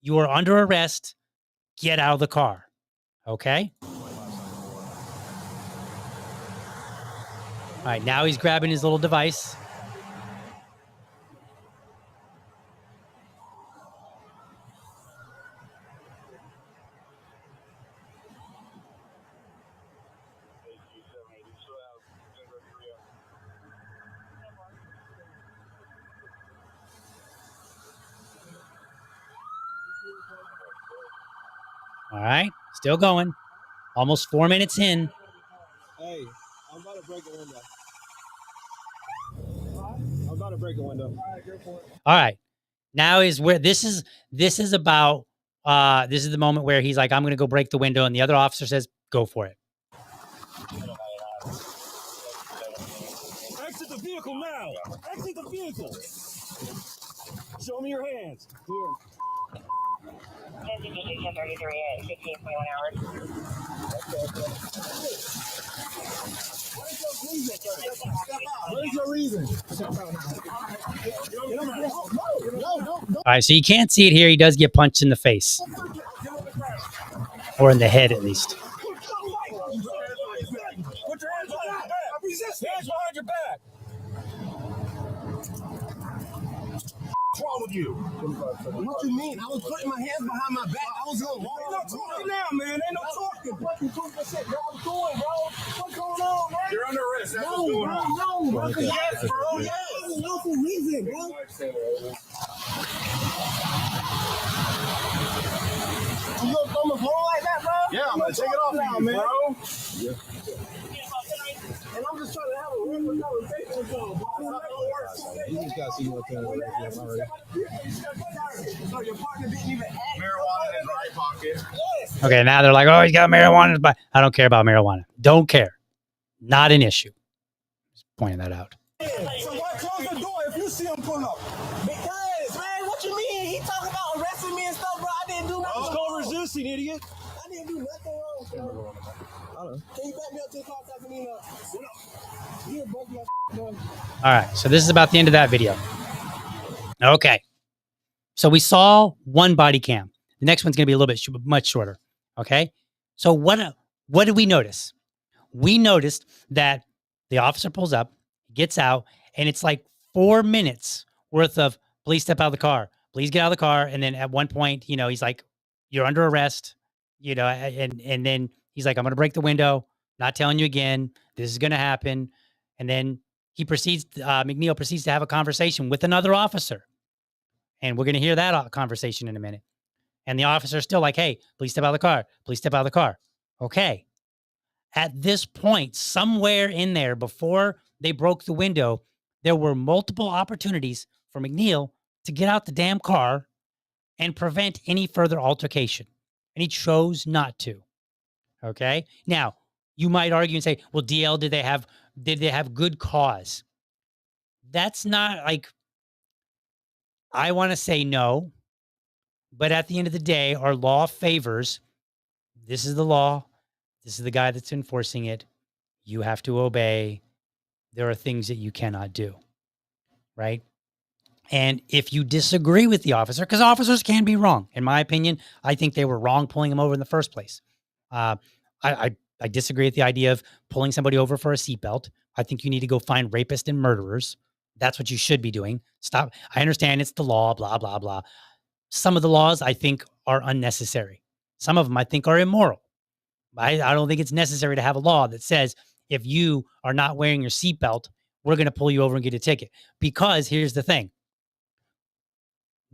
you are under arrest, get out of the car. Okay? All right, now he's grabbing his little device. All right, still going. Almost 4 minutes in. Hey, I'm about to break the window. I'm about to break the window. All right, go for it. All right. Now is where this is about this is the moment where he's like, I'm going to go break the window, and the other officer says, go for it. Exit the vehicle now. Exit the vehicle. Show me your hands. Here. What is your reason? All right, so you can't see it here. He does get punched in the face, or in the head at least. Put your hands behind your back. Hands behind your back. What's wrong with you? What you mean? I was putting my hands behind my back. I was gonna walk. Ain't no talking now, man. Ain't no talking. Fucking talking shit, bro. I'm doing, bro. What's going on, man? You're under arrest. That's what's No, going bro. on. No, bro. Yes, bro. Yes. That's a lawful reason, bro. You gonna throw my phone like that, bro? Yeah, I'm gonna take it off now, you, man. bro. And I'm just trying to have a real conversation with y'all, bro. You just got some more time already. So your partner didn't even ask. Marijuana in his right pocket. Yes. Okay, now they're like, oh, he's got marijuana in his butt. I don't care about marijuana. Don't care. Not an issue. Just pointing that out. So why close the door if you see him pull up? Because, man, what you mean? He talking about arresting me and stuff, bro. I didn't do nothing. It's called resisting, idiot. I didn't do nothing wrong, bro. Can you back me up to the car so I can you broke my bro. All right, so this is about the end of that video. Okay. So we saw one body cam. The next one's going to be a little bit much shorter. Okay. So what did we notice? We noticed that the officer pulls up, gets out, and it's like 4 minutes worth of please step out of the car. Please get out of the car. And then at one point, he's like, you're under arrest, and then he's like, I'm going to break the window. Not telling you again. This is going to happen. And then McNeil proceeds to have a conversation with another officer. And we're going to hear that conversation in a minute. And the officer's still like, hey, please step out of the car. Please step out of the car. Okay. At this point, somewhere in there, before they broke the window, there were multiple opportunities for McNeil to get out the damn car and prevent any further altercation. And he chose not to. Okay. Now, you might argue and say, well, DL, did they have good cause? That's not like, I want to say no, but at the end of the day, our law favors, this is the law. This is the guy that's enforcing it. You have to obey. There are things that you cannot do. Right. And if you disagree with the officer, because officers can be wrong, in my opinion, I think they were wrong pulling him over in the first place. I disagree with the idea of pulling somebody over for a seatbelt. I think you need to go find rapists and murderers. That's what you should be doing. Stop. I understand it's the law, blah, blah, blah. Some of the laws I think are unnecessary. Some of them I think are immoral. I don't think it's necessary to have a law that says if you are not wearing your seatbelt, we're going to pull you over and get a ticket. Because here's the thing.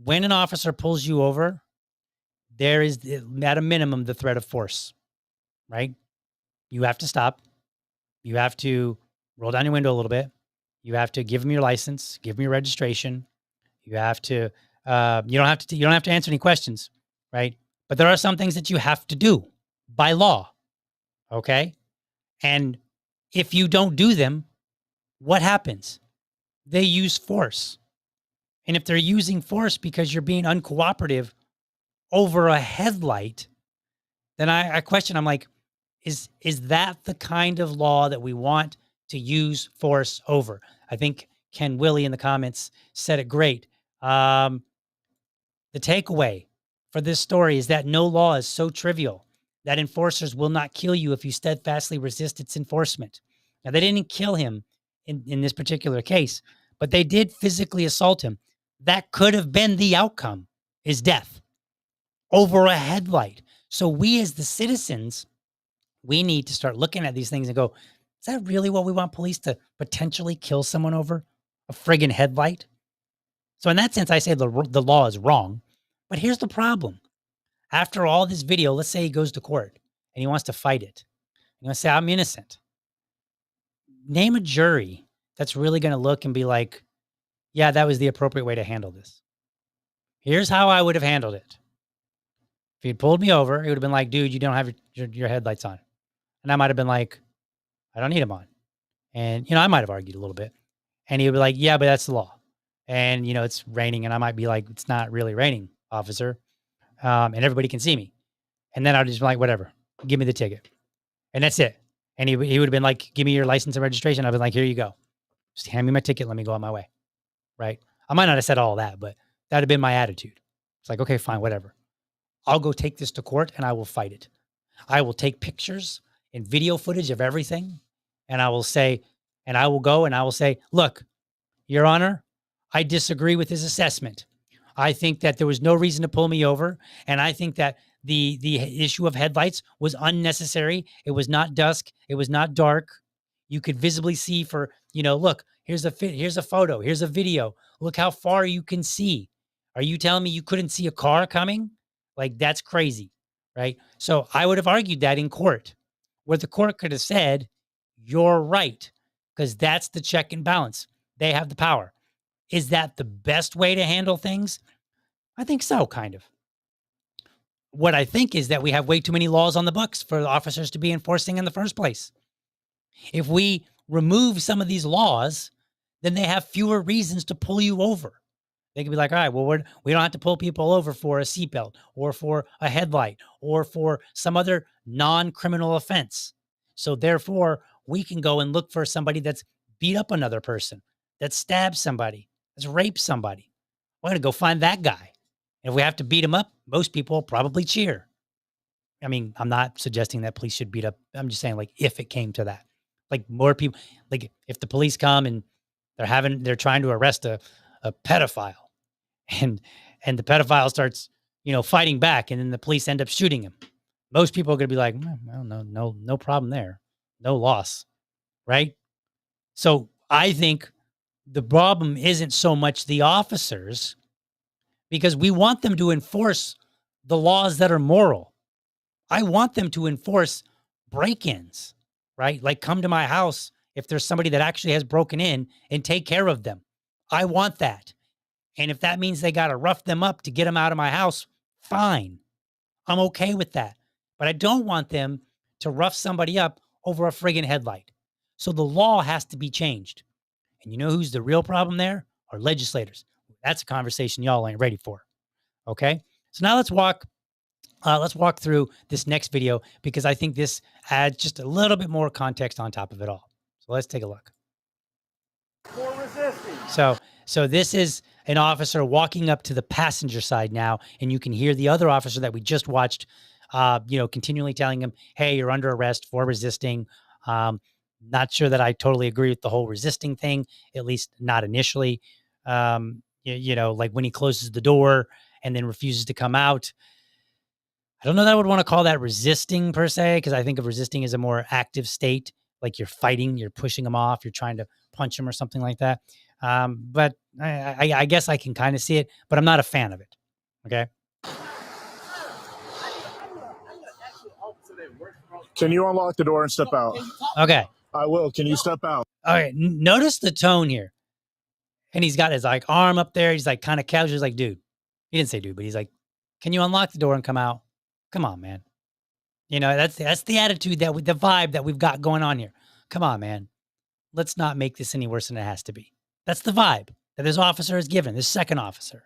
When an officer pulls you over, there is at a minimum the threat of force, right? You have to stop. You have to roll down your window a little bit. You have to give them your license, give them your registration. You have to, you don't have to answer any questions, right? But there are some things that you have to do by law. Okay. And if you don't do them, what happens? They use force. And if they're using force because you're being uncooperative over a headlight, then I question, I'm like, is that the kind of law that we want to use force over? I think Ken Willie in the comments said it great. The takeaway for this story is that no law is so trivial that enforcers will not kill you if you steadfastly resist its enforcement. Now, they didn't kill him in this particular case, but they did physically assault him. That could have been the outcome, is death over a headlight. So we as the citizens, we need to start looking at these things and go, is that really what we want police to potentially kill someone over? A friggin' headlight? So in that sense, I say the law is wrong. But here's the problem. After all this video, let's say he goes to court and he wants to fight it. He wants to say, I'm innocent. Name a jury that's really going to look and be like, yeah, that was the appropriate way to handle this. Here's how I would have handled it. If he'd pulled me over, he would have been like, dude, you don't have your headlights on. And I might have been like, I don't need them on. And, I might have argued a little bit. And he would be like, yeah, but that's the law. And, it's raining. And I might be like, it's not really raining, officer. and everybody can see me. And then I'd just be like, whatever, give me the ticket. And that's it. And he would have been like, give me your license and registration. I'd be like, here you go. Just hand me my ticket. Let me go on my way. Right. I might not have said all that, but that'd have been my attitude. It's like, okay, fine, whatever. I'll go take this to court and I will fight it. I will take pictures and video footage of everything. And I will say, and I will go and I will say, look, Your Honor, I disagree with his assessment. I think that there was no reason to pull me over. And I think that the issue of headlights was unnecessary. It was not dusk. It was not dark. You could visibly see for, look, here's a photo. Here's a video. Look how far you can see. Are you telling me you couldn't see a car coming? Like, that's crazy, right? So I would have argued that in court, where the court could have said, you're right, because that's the check and balance. They have the power. Is that the best way to handle things? I think so, kind of. What I think is that we have way too many laws on the books for the officers to be enforcing in the first place. If we remove some of these laws, then they have fewer reasons to pull you over. They can be like, all right, well, we don't have to pull people over for a seatbelt or for a headlight or for some other non-criminal offense. So therefore, we can go and look for somebody that's beat up another person, that stabbed somebody, that's raped somebody. We're going to go find that guy. And if we have to beat him up, most people will probably cheer. I mean, I'm not suggesting that police should beat up. I'm just saying, like, if it came to that, like more people, like if the police come and they're trying to arrest a pedophile and the pedophile starts, fighting back and then the police end up shooting him. Most people are going to be like, well, no problem there. No loss. Right. So I think the problem isn't so much the officers, because we want them to enforce the laws that are moral. I want them to enforce break-ins, right? Like, come to my house if there's somebody that actually has broken in and take care of them. I want that. And if that means they got to rough them up to get them out of my house, fine. I'm okay with that. But I don't want them to rough somebody up over a friggin' headlight. So the law has to be changed. And you know who's the real problem there? Our legislators. That's a conversation y'all ain't ready for. Okay? So now let's walk through this next video, because I think this adds just a little bit more context on top of it all. So let's take a look. So this is an officer walking up to the passenger side now, and you can hear the other officer that we just watched, continually telling him, hey, you're under arrest for resisting. Not sure that I totally agree with the whole resisting thing, at least not initially. Like when he closes the door and then refuses to come out. I don't know that I would want to call that resisting per se, because I think of resisting as a more active state, like you're fighting, you're pushing him off, you're trying to punch him or something like that. But I guess I can kind of see it, but I'm not a fan of it. Okay. Can you unlock the door and step out? Okay. I will. Can you step out? All right. Notice the tone here. And he's got his arm up there. He's like kind of casual. He's like, dude. He didn't say dude, but he's like, can you unlock the door and come out? Come on, man. That's the attitude the vibe that we've got going on here. Come on, man. Let's not make this any worse than it has to be. That's the vibe that this officer has given, this second officer.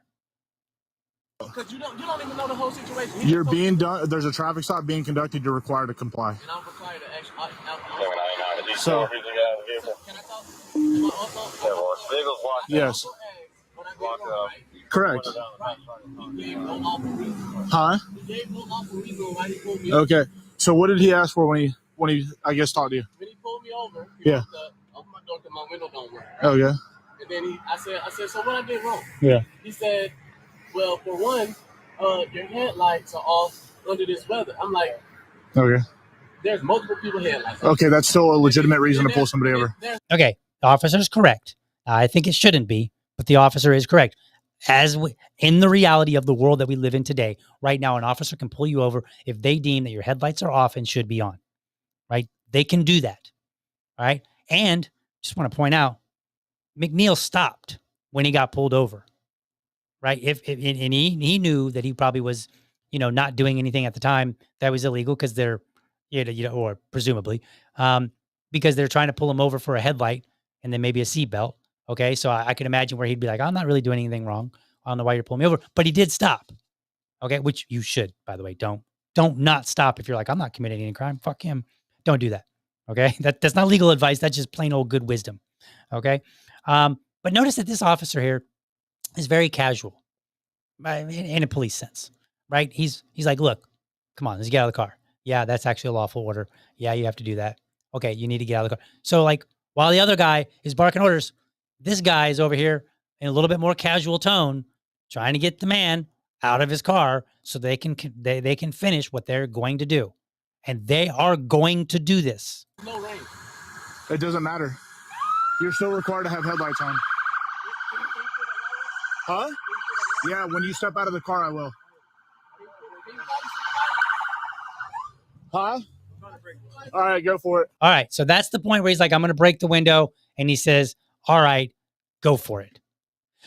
Because you don't even know the whole situation. You're being done. There's a traffic stop being conducted. You're required to comply. And I'm required to actually. So, Can I talk? yes. Correct. Huh? Okay. So what did he ask for when he I guess talked to you? When he pulled me over, Yeah. Open my door because my window don't work. Oh yeah. And then I said, so what I did wrong? Yeah. He said, well, for one, your headlights are off under this weather. I'm like, Okay. There's multiple people headlights. Okay, that's still a legitimate reason to pull somebody over. Okay, the officer is correct. I think it shouldn't be, but the officer is correct. In the reality of the world that we live in today, right now, an officer can pull you over if they deem that your headlights are off and should be on, right? They can do that, right? And just want to point out, McNeil stopped when he got pulled over, right? And he knew that he probably was, not doing anything at the time that was illegal because they're, or presumably, because they're trying to pull him over for a headlight and then maybe a seatbelt. Okay, so I can imagine where he'd be like, I'm not really doing anything wrong. I don't know why you're pulling me over. But he did stop. Okay. Which you should, by the way. Don't not stop if you're like, I'm not committing any crime. Fuck him. Don't do that. Okay. That's not legal advice. That's just plain old good wisdom. Okay. But notice that this officer here is very casual in a police sense, right? He's like, look, come on, let's get out of the car. Yeah, that's actually a lawful order. Yeah, you have to do that. Okay, you need to get out of the car. So like while the other guy is barking orders, this guy is over here in a little bit more casual tone, trying to get the man out of his car so they can finish what they're going to do. And they are going to do this. No rain. It doesn't matter. You're still required to have headlights on. Huh? Yeah, when you step out of the car, I will. Huh? All right, go for it. All right. So that's the point where he's like, I'm going to break the window. And he says, all right, go for it.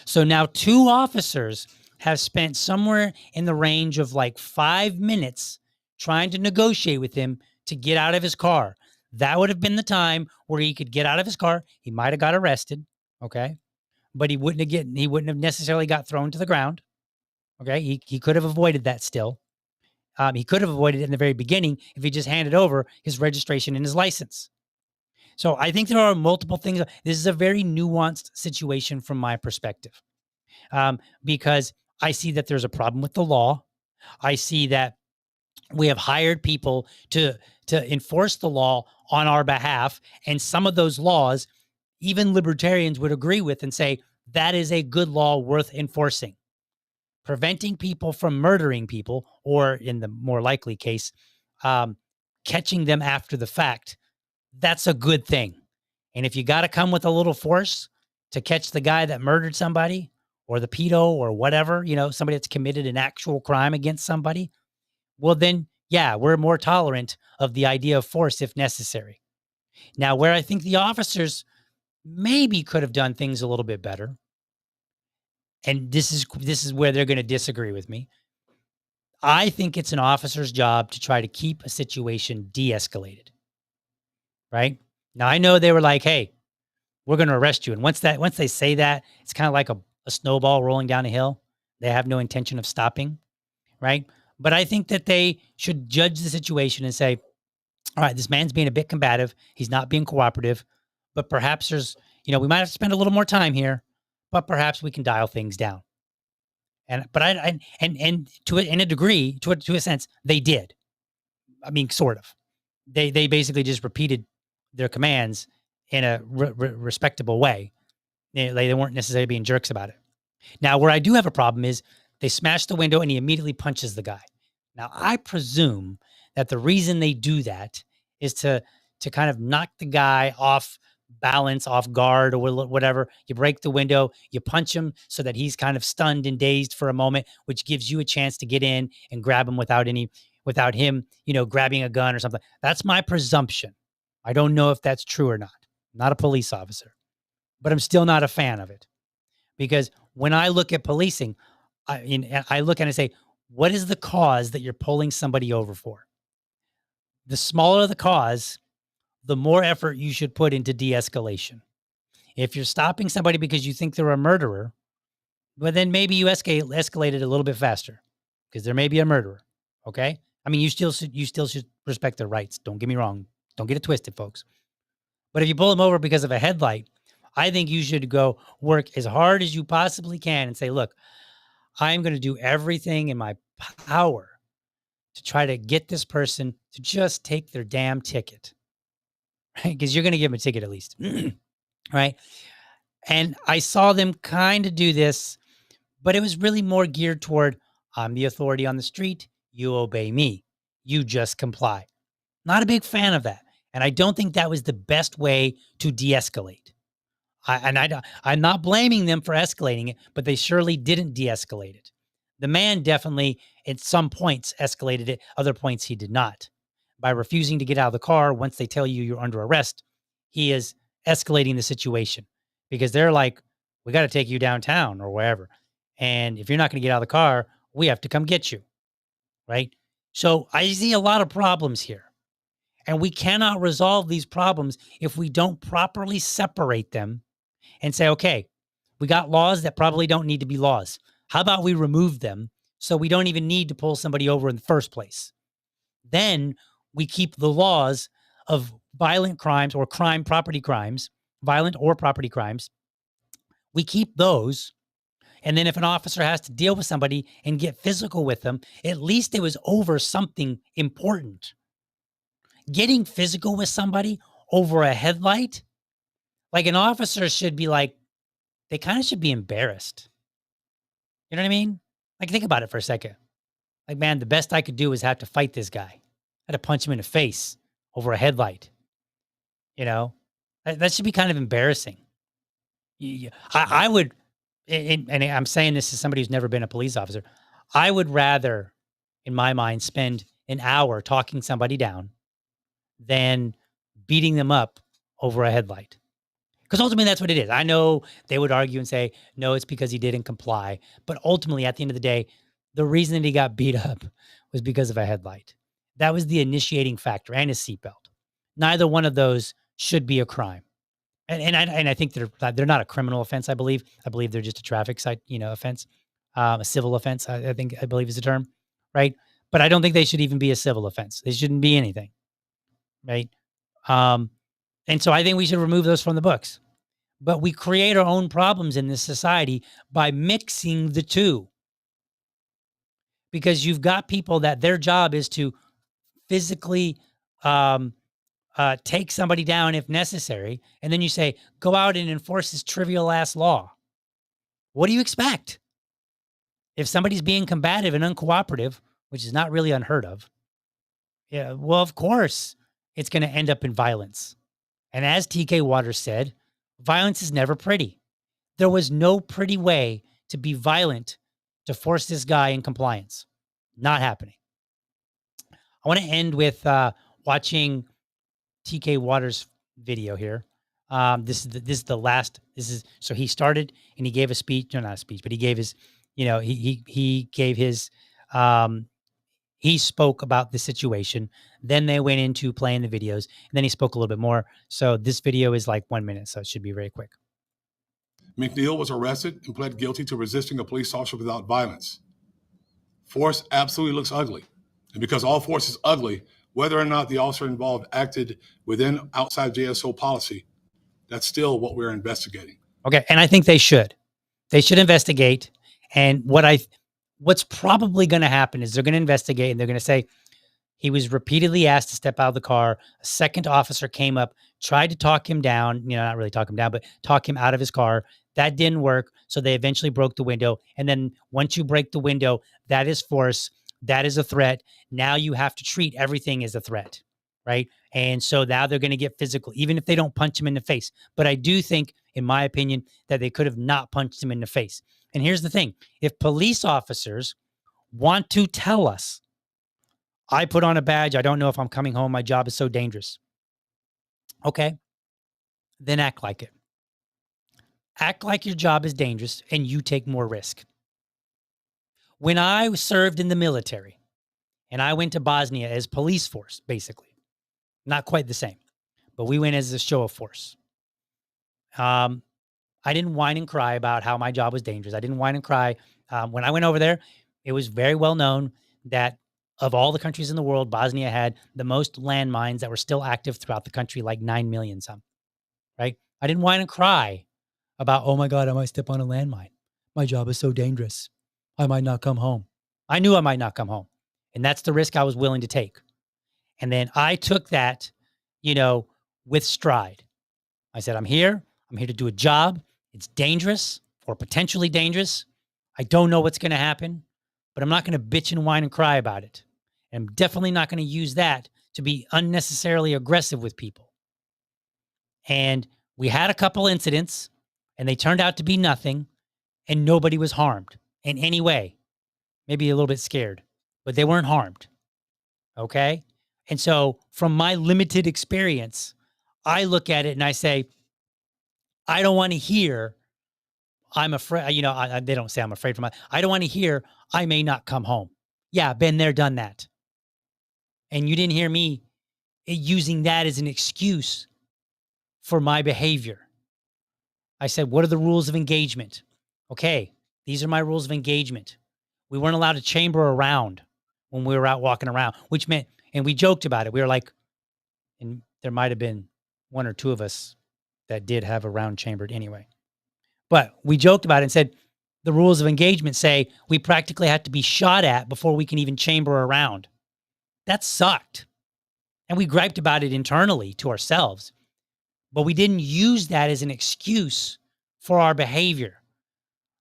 So now 2 officers have spent somewhere in the range of like 5 minutes trying to negotiate with him to get out of his car. That would have been the time where he could get out of his car. He might have got arrested. Okay. But he wouldn't have necessarily got thrown to the ground. Okay. He could have avoided that still. He could have avoided it in the very beginning if he just handed over his registration and his license. So I think there are multiple things. This is a very nuanced situation from my perspective, because I see that there's a problem with the law. I see that we have hired people to enforce the law on our behalf. And some of those laws, even libertarians would agree with and say, that is a good law worth enforcing. Preventing people from murdering people, or in the more likely case, catching them after the fact, that's a good thing. And if you got to come with a little force to catch the guy that murdered somebody, or the pedo, or whatever, somebody that's committed an actual crime against somebody, well then, yeah, we're more tolerant of the idea of force if necessary. Now, where I think the officers maybe could have done things a little bit better, and this is where they're going to disagree with me. I think it's an officer's job to try to keep a situation de-escalated. Right? Now, I know they were like, hey, we're going to arrest you. And once they say that, it's kind of like a snowball rolling down a hill. They have no intention of stopping. Right? But I think that they should judge the situation and say, all right, this man's being a bit combative. He's not being cooperative, but perhaps there's, we might have to spend a little more time here, but perhaps we can dial things down. And to in a degree, to a sense, they did. I mean, sort of. They basically just repeated their commands in a respectable way. They weren't necessarily being jerks about it. Now, where I do have a problem is they smash the window and he immediately punches the guy. Now, I presume that the reason they do that is to kind of knock the guy off balance, off guard, or whatever. You break the window, you punch him so that he's kind of stunned and dazed for a moment, which gives you a chance to get in and grab him without him, grabbing a gun or something. That's my presumption. I don't know if that's true or not. I'm not a police officer, but I'm still not a fan of it, because when I look at policing, I look at it and say, what is the cause that you're pulling somebody over for? The smaller the cause, the more effort you should put into de-escalation. If you're stopping somebody because you think they're a murderer, well, then maybe you escalate it a little bit faster, because there may be a murderer. Okay. I mean, you still should respect their rights. Don't get me wrong. Don't get it twisted, folks. But if you pull them over because of a headlight, I think you should go work as hard as you possibly can and say, look, I'm going to do everything in my power to try to get this person to just take their damn ticket. Right? Because you're going to give them a ticket at least. Right? And I saw them kind of do this, but it was really more geared toward, I'm the authority on the street. You obey me. You just comply. Not a big fan of that. And I don't think that was the best way to de-escalate. I'm not blaming them for escalating it, but they surely didn't de-escalate it. The man definitely, at some points, escalated it. Other points, he did not. By refusing to get out of the car once they tell you you're under arrest, he is escalating the situation, because they're like, we got to take you downtown or wherever. And if you're not going to get out of the car, we have to come get you. Right? So I see a lot of problems here. And we cannot resolve these problems if we don't properly separate them and say, okay, we got laws that probably don't need to be laws. How about we remove them So we don't even need to pull somebody over in the first place. Then we keep the laws of violent crimes or property crimes, violent or property crimes. We keep those. And then if an officer has to deal with somebody and get physical with them, at least it was over something important. Getting physical with somebody over a headlight, like an officer should be like, they kind of should be embarrassed. You know what I mean? Like, think about it for a second. Like, man, the best I could do was have to fight this guy. I had to punch him in the face over a headlight. You know, that should be kind of embarrassing. I would, and I'm saying this as somebody who's never been a police officer, I would rather, in my mind, spend an hour talking somebody down than beating them up over a headlight. Because ultimately that's what it is. I know they would argue and say, no, it's because he didn't comply. But ultimately, at the end of the day, the reason that he got beat up was because of a headlight. That was the initiating factor, and his seatbelt. Neither one of those should be a crime. And I think they're not a criminal offense, I believe. I believe they're just a traffic offense, a civil offense, I believe is the term, right? But I don't think they should even be a civil offense. They shouldn't be anything, right? And so I think we should remove those from the books. But we create our own problems in this society by mixing the two. Because you've got people that their job is to physically take somebody down if necessary. And then you say, go out and enforce this trivial ass law. What do you expect? If somebody's being combative and uncooperative, which is not really unheard of, yeah, well, of course, it's going to end up in violence. And as TK Waters said, violence is never pretty. There was no pretty way to be violent to force this guy in compliance. Not happening. I want to end with watching TK Waters' video here. This is the last. So he started and he gave a speech. No, not a speech, but he gave his. He gave his. He spoke about the situation. Then they went into playing the videos, and then he spoke a little bit more. So this video is like 1 minute, so it should be very quick. McNeil was arrested and pled guilty to resisting a police officer without violence. Force absolutely looks ugly. And because all force is ugly, whether or not the officer involved acted within outside JSO policy, that's still what we're investigating. Okay, and I think they should. They should investigate. And what's probably going to happen is they're going to investigate and they're going to say he was repeatedly asked to step out of the car. A second officer came up, tried to talk him down, not really talk him down, but talk him out of his car. That didn't work. So they eventually broke the window. And then once you break the window, that is force. That is a threat. Now you have to treat everything as a threat, right? And so now they're going to get physical, even if they don't punch him in the face. But I do think, in my opinion, that they could have not punched him in the face. And here's the thing. If police officers want to tell us, I put on a badge, I don't know if I'm coming home, my job is so dangerous. Okay, then act like it. Act like your job is dangerous and you take more risk. When I served in the military and I went to Bosnia as police force, basically, not quite the same, but we went as a show of force. I didn't whine and cry about how my job was dangerous. I didn't whine and cry. When I went over there, it was very well known that of all the countries in the world, Bosnia had the most landmines that were still active throughout the country, like 9 million some, right? I didn't whine and cry about, oh my God, I might step on a landmine. My job is so dangerous. I might not come home. I knew I might not come home. And that's the risk I was willing to take. And then I took that, with stride. I said, I'm here to do a job. It's dangerous or potentially dangerous. I don't know what's going to happen, but I'm not going to bitch and whine and cry about it. And I'm definitely not going to use that to be unnecessarily aggressive with people. And we had a couple incidents and they turned out to be nothing and nobody was harmed in any way. Maybe a little bit scared, but they weren't harmed. Okay? And so from my limited experience, I look at it and I say, I don't want to hear I'm afraid, they don't say I'm afraid I don't want to hear I may not come home. Yeah, been there, done that. And you didn't hear me using that as an excuse for my behavior. I said, what are the rules of engagement? Okay, these are my rules of engagement. We weren't allowed to chamber around when we were out walking around, which meant, and we joked about it. We were like, and there might have been one or two of us that did have a round chambered anyway. But we joked about it and said the rules of engagement say we practically had to be shot at before we can even chamber around. That sucked. And we griped about it internally to ourselves. But we didn't use that as an excuse for our behavior.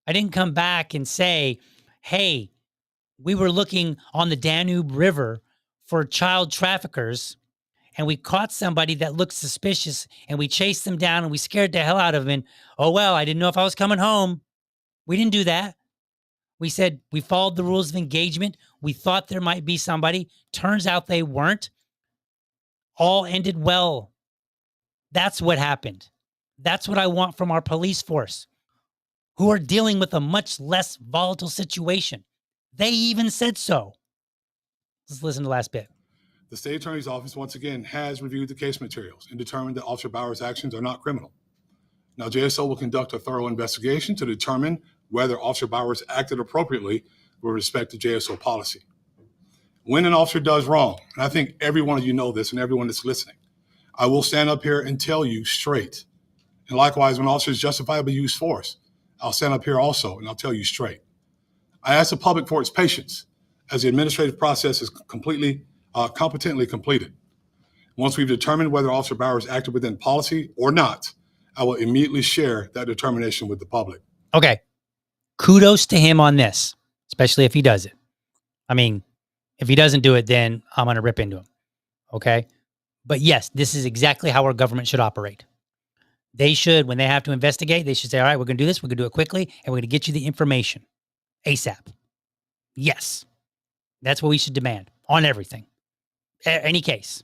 I didn't come back and say, hey, we were looking on the Danube River for child traffickers and we caught somebody that looked suspicious and we chased them down and we scared the hell out of them. And, oh, well, I didn't know if I was coming home. We didn't do that. We said we followed the rules of engagement. We thought there might be somebody. Turns out they weren't. All ended well. That's what happened. That's what I want from our police force, who are dealing with a much less volatile situation. They even said so. Let's listen to the last bit. The state attorney's office, once again, has reviewed the case materials and determined that Officer Bauer's actions are not criminal. Now, JSO will conduct a thorough investigation to determine whether Officer Bowers acted appropriately with respect to JSO policy. When an officer does wrong, and I think every one of you know this and everyone that's listening, I will stand up here and tell you straight. And likewise, when officers justifiably use force, I'll stand up here also and I'll tell you straight. I ask the public for its patience as the administrative process is competently completed. Once we've determined whether Officer Bowers acted within policy or not, I will immediately share that determination with the public. Okay. Kudos to him on this, especially if he does it. I mean, if he doesn't do it, then I'm going to rip into him. Okay. But yes, this is exactly how our government should operate. They should, when they have to investigate, they should say, all right, we're going to do this. We're going to do it quickly and we're going to get you the information ASAP. Yes. That's what we should demand on everything. Any case,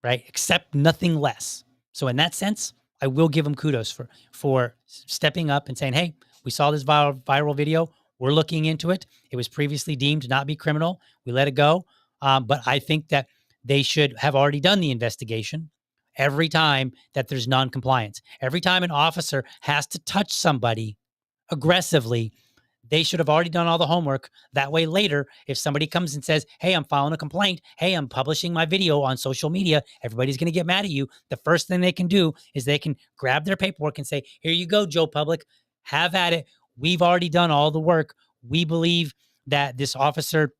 right? Except nothing less. So in that sense, I will give him kudos for stepping up and saying, hey, we saw this viral video. We're looking into it. It was previously deemed to not be criminal. We let it go. But I think that they should have already done the investigation every time that there's non-compliance. Every time an officer has to touch somebody aggressively, they should have already done all the homework. That way later, if somebody comes and says, hey, I'm filing a complaint, hey, I'm publishing my video on social media, everybody's going to get mad at you. The first thing they can do is they can grab their paperwork and say, here you go, Joe Public, have at it. We've already done all the work. We believe that this officer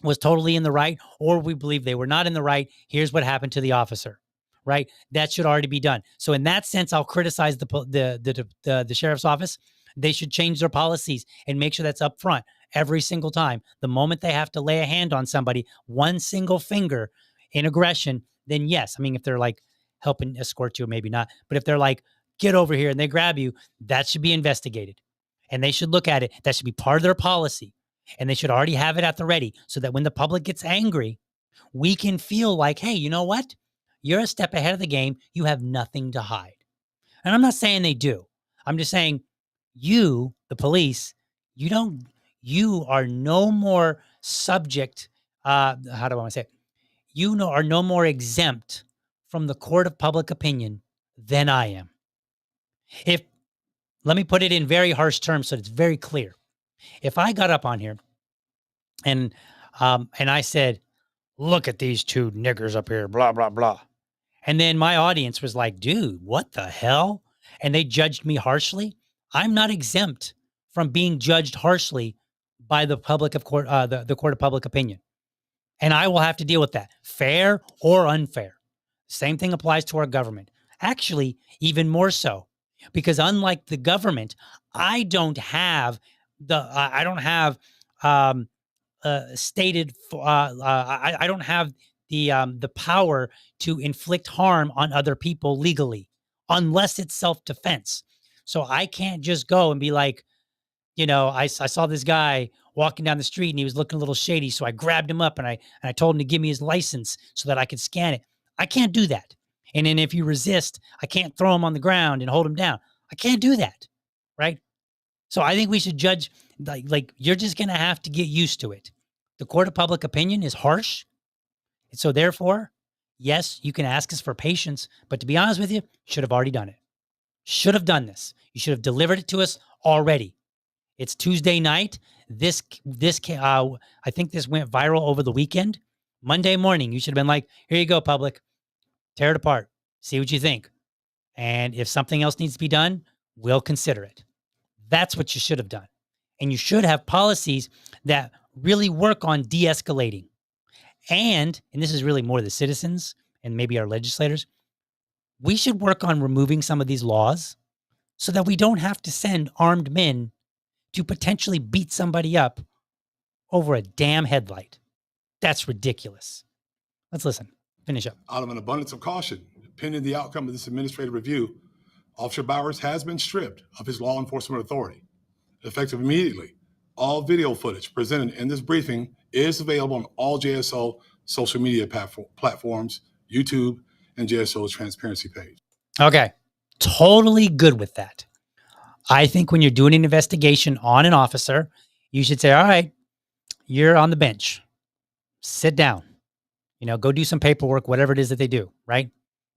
was totally in the right, or we believe they were not in the right. Here's what happened to the officer, right? That should already be done. So in that sense, I'll criticize the sheriff's office. They should change their policies and make sure that's up front every single time. The moment they have to lay a hand on somebody, one single finger in aggression, then yes. I mean, if they're like helping escort you, maybe not. But if they're like, get over here and they grab you, that should be investigated. And they should look at it. That should be part of their policy. And they should already have it at the ready so that when the public gets angry, we can feel like, hey, you know what? You're a step ahead of the game. You have nothing to hide. And I'm not saying they do. I'm just saying, you, the police, you are no more subject, how do I want to say it? You are no more exempt from the court of public opinion than I am. Let me put it in very harsh terms so it's very clear. If I got up on here and I said, look at these two niggers up here, blah, blah, blah. And then my audience was like, dude, what the hell? And they judged me harshly. I'm not exempt from being judged harshly by the court of public opinion. And I will have to deal with that, fair or unfair. Same thing applies to our government. Actually, even more so, because unlike the government, I don't have the power to inflict harm on other people legally, unless it's self-defense. So I can't just go and be like, you know, I saw this guy walking down the street and he was looking a little shady. So I grabbed him up and I told him to give me his license so that I could scan it. I can't do that. And then if you resist, I can't throw him on the ground and hold him down. I can't do that. Right. So I think we should judge like you're just going to have to get used to it. The court of public opinion is harsh. And so therefore, yes, you can ask us for patience, but to be honest with you, should have already done it. Should have done this. You should have delivered it to us already. It's Tuesday night. I think this went viral over the weekend. Monday morning, you should have been like, here you go, public. Tear it apart. See what you think. And if something else needs to be done, we'll consider it. That's what you should have done. And you should have policies that really work on de-escalating. And this is really more the citizens and maybe our legislators, we should work on removing some of these laws so that we don't have to send armed men to potentially beat somebody up over a damn headlight. That's ridiculous. Let's listen. Finish up. Out of an abundance of caution, pending the outcome of this administrative review, Officer Bowers has been stripped of his law enforcement authority. Effective immediately, all video footage presented in this briefing is available on all JSO social media platforms, YouTube, and JSO's transparency page. Okay. Totally good with that. I think when you're doing an investigation on an officer, you should say, all right, you're on the bench. Sit down. Go do some paperwork, whatever it is that they do, right?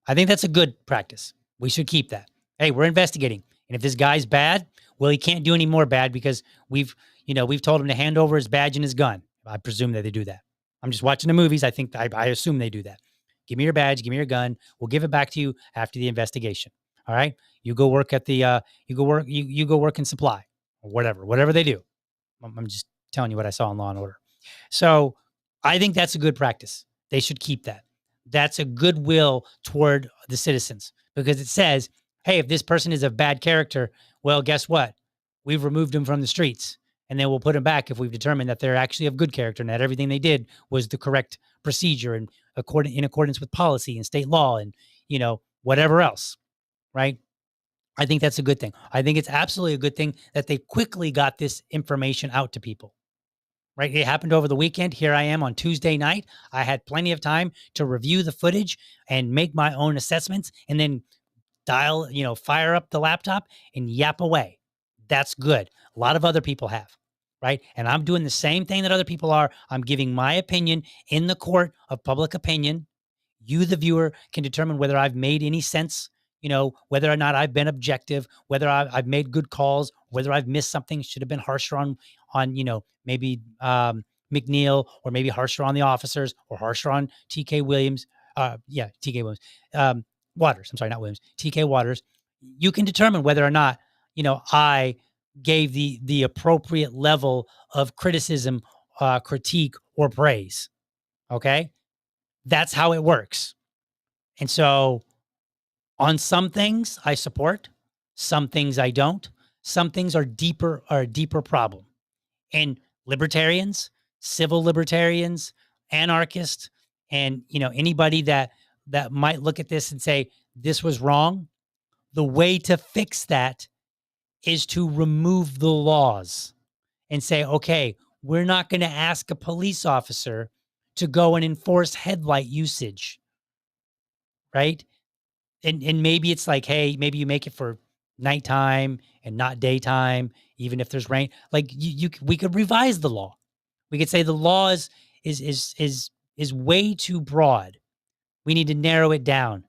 I think that's a good practice. We should keep that. Hey, we're investigating. And if this guy's bad, well, he can't do any more bad because we've told him to hand over his badge and his gun. I presume that they do that. I'm just watching the movies. I assume they do that. Give me your badge, give me your gun. We'll give it back to you after the investigation. All right? You go work at the you go work in supply or whatever they do. I'm just telling you what I saw in Law and Order. So, I think that's a good practice. They should keep that. That's a goodwill toward the citizens because it says, hey, if this person is of bad character, well, guess what? We've removed them from the streets. And then we'll put them back if we've determined that they're actually of good character and that everything they did was the correct procedure and in accordance with policy and state law and, whatever else, right? I think that's a good thing. I think it's absolutely a good thing that they quickly got this information out to people, right? It happened over the weekend. Here I am on Tuesday night. I had plenty of time to review the footage and make my own assessments and then fire up the laptop and yap away. That's good. A lot of other people have, right? And I'm doing the same thing that other people are. I'm giving my opinion in the court of public opinion. You, the viewer, can determine whether I've made any sense, whether or not I've been objective, whether I've made good calls, whether I've missed something, should have been harsher on maybe McNeil, or maybe harsher on the officers, or harsher on TK Williams. TK Williams. Waters. I'm sorry, not Williams. TK Waters. You can determine whether or not I gave the appropriate level of criticism, critique, or praise. Okay? That's how it works. And so on some things I support, some things I don't. Some things are a deeper problem. And libertarians, civil libertarians, anarchists, and anybody that might look at this and say this was wrong, the way to fix that is to remove the laws and say, okay, we're not going to ask a police officer to go and enforce headlight usage, right? And maybe it's like, hey, maybe you make it for nighttime and not daytime, even if there's rain. Like we could revise the law. We could say the law is way too broad. We need to narrow it down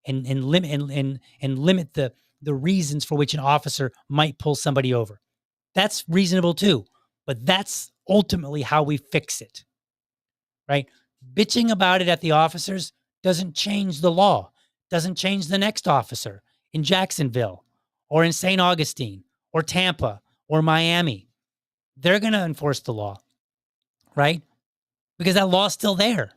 and limit the reasons for which an officer might pull somebody over. That's reasonable too, but that's ultimately how we fix it, right? Bitching about it at the officers doesn't change the law, doesn't change the next officer in Jacksonville or in St. Augustine or Tampa or Miami. They're going to enforce the law, right? Because that law's still there.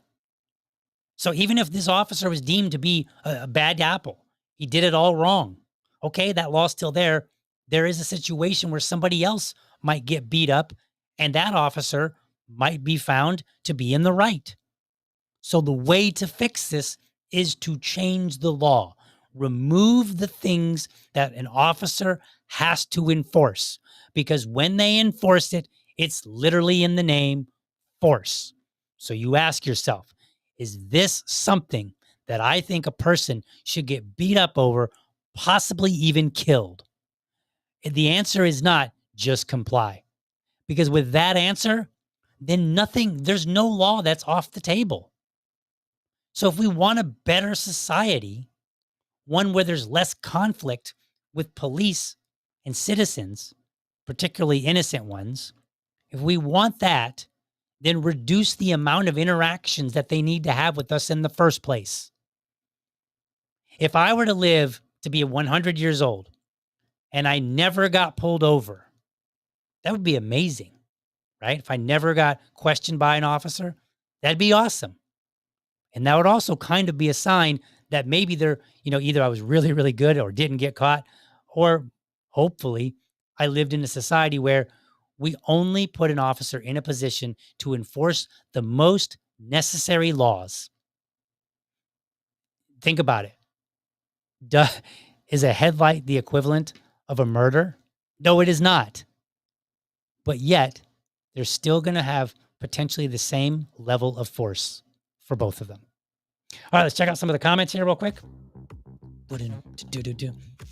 So even if this officer was deemed to be a bad apple, he did it all wrong. Okay, that law's still there. There is a situation where somebody else might get beat up and that officer might be found to be in the right. So the way to fix this is to change the law. Remove the things that an officer has to enforce, because when they enforce it, it's literally in the name force. So you ask yourself, is this something that I think a person should get beat up over, possibly even killed? The answer is not just comply, because with that answer, then there's no law that's off the table. So if we want a better society, one where there's less conflict with police and citizens, particularly innocent ones, If we want that, then reduce the amount of interactions that they need to have with us in the first place. If I were to live to be 100 years old and I never got pulled over, that would be amazing, right? If I never got questioned by an officer, that'd be awesome. And that would also kind of be a sign that maybe they're, either I was really, really good or didn't get caught, or hopefully I lived in a society where we only put an officer in a position to enforce the most necessary laws. Think about it. Is a headlight the equivalent of a murder? No, it is not. But yet, they're still going to have potentially the same level of force for both of them. All right, let's check out some of the comments here real quick. See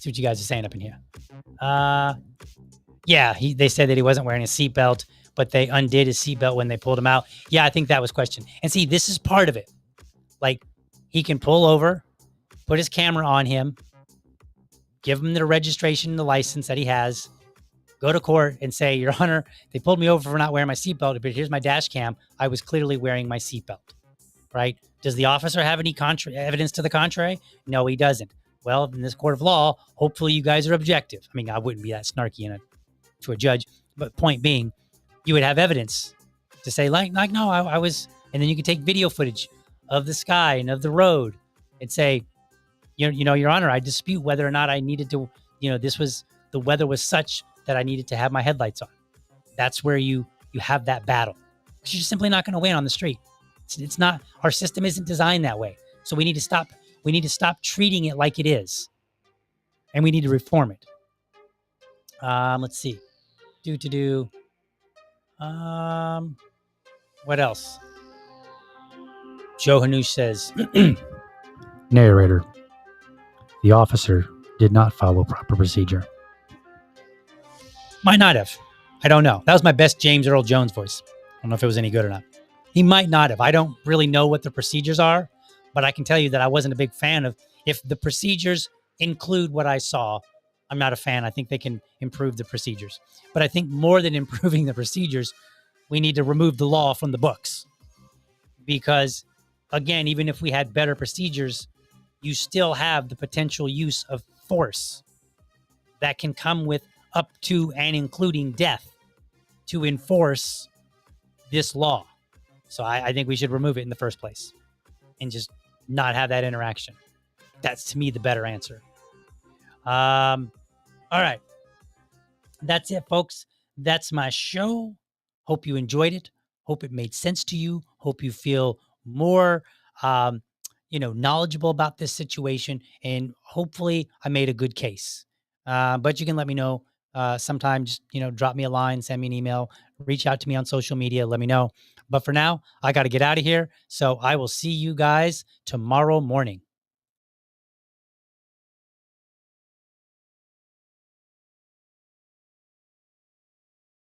what you guys are saying up in here. Yeah, they said that he wasn't wearing a seatbelt, but they undid his seatbelt when they pulled him out. Yeah, I think that was questioned. And see, this is part of it. Like, he can pull over, put his camera on him, give him the registration and the license that he has, go to court and say, Your Honor, they pulled me over for not wearing my seatbelt, but here's my dash cam. I was clearly wearing my seatbelt, right? Does the officer have any evidence to the contrary? No, he doesn't. Well, in this court of law, hopefully you guys are objective. I mean, I wouldn't be that snarky to a judge, but point being, you would have evidence to say, no, I was, and then you could take video footage of the sky and of the road and say, Your Honor, I dispute whether or not I needed to, the weather was such that I needed to have my headlights on. That's where you have that battle. Because you're just simply not going to win on the street. It's not, our system isn't designed that way. So we need to stop treating it like it is. And we need to reform it. Let's see. What else? Joe Hanush says, narrator, the officer did not follow proper procedure. Might not have. I don't know. That was my best James Earl Jones voice. I don't know if it was any good or not. He might not have. I don't really know what the procedures are, but I can tell you that I wasn't a big fan of, if the procedures include what I saw, I'm not a fan. I think they can improve the procedures. But I think more than improving the procedures, we need to remove the law from the books. Because, again, even if we had better procedures, you still have the potential use of force that can come with up to and including death to enforce this law. So I think we should remove it in the first place and just not have that interaction. That's, to me, the better answer. All right. That's it, folks. That's my show. Hope you enjoyed it. Hope it made sense to you. Hope you feel more, knowledgeable about this situation. And hopefully I made a good case. But you can let me know sometime. Just, drop me a line, send me an email, reach out to me on social media. Let me know. But for now, I got to get out of here. So I will see you guys tomorrow morning.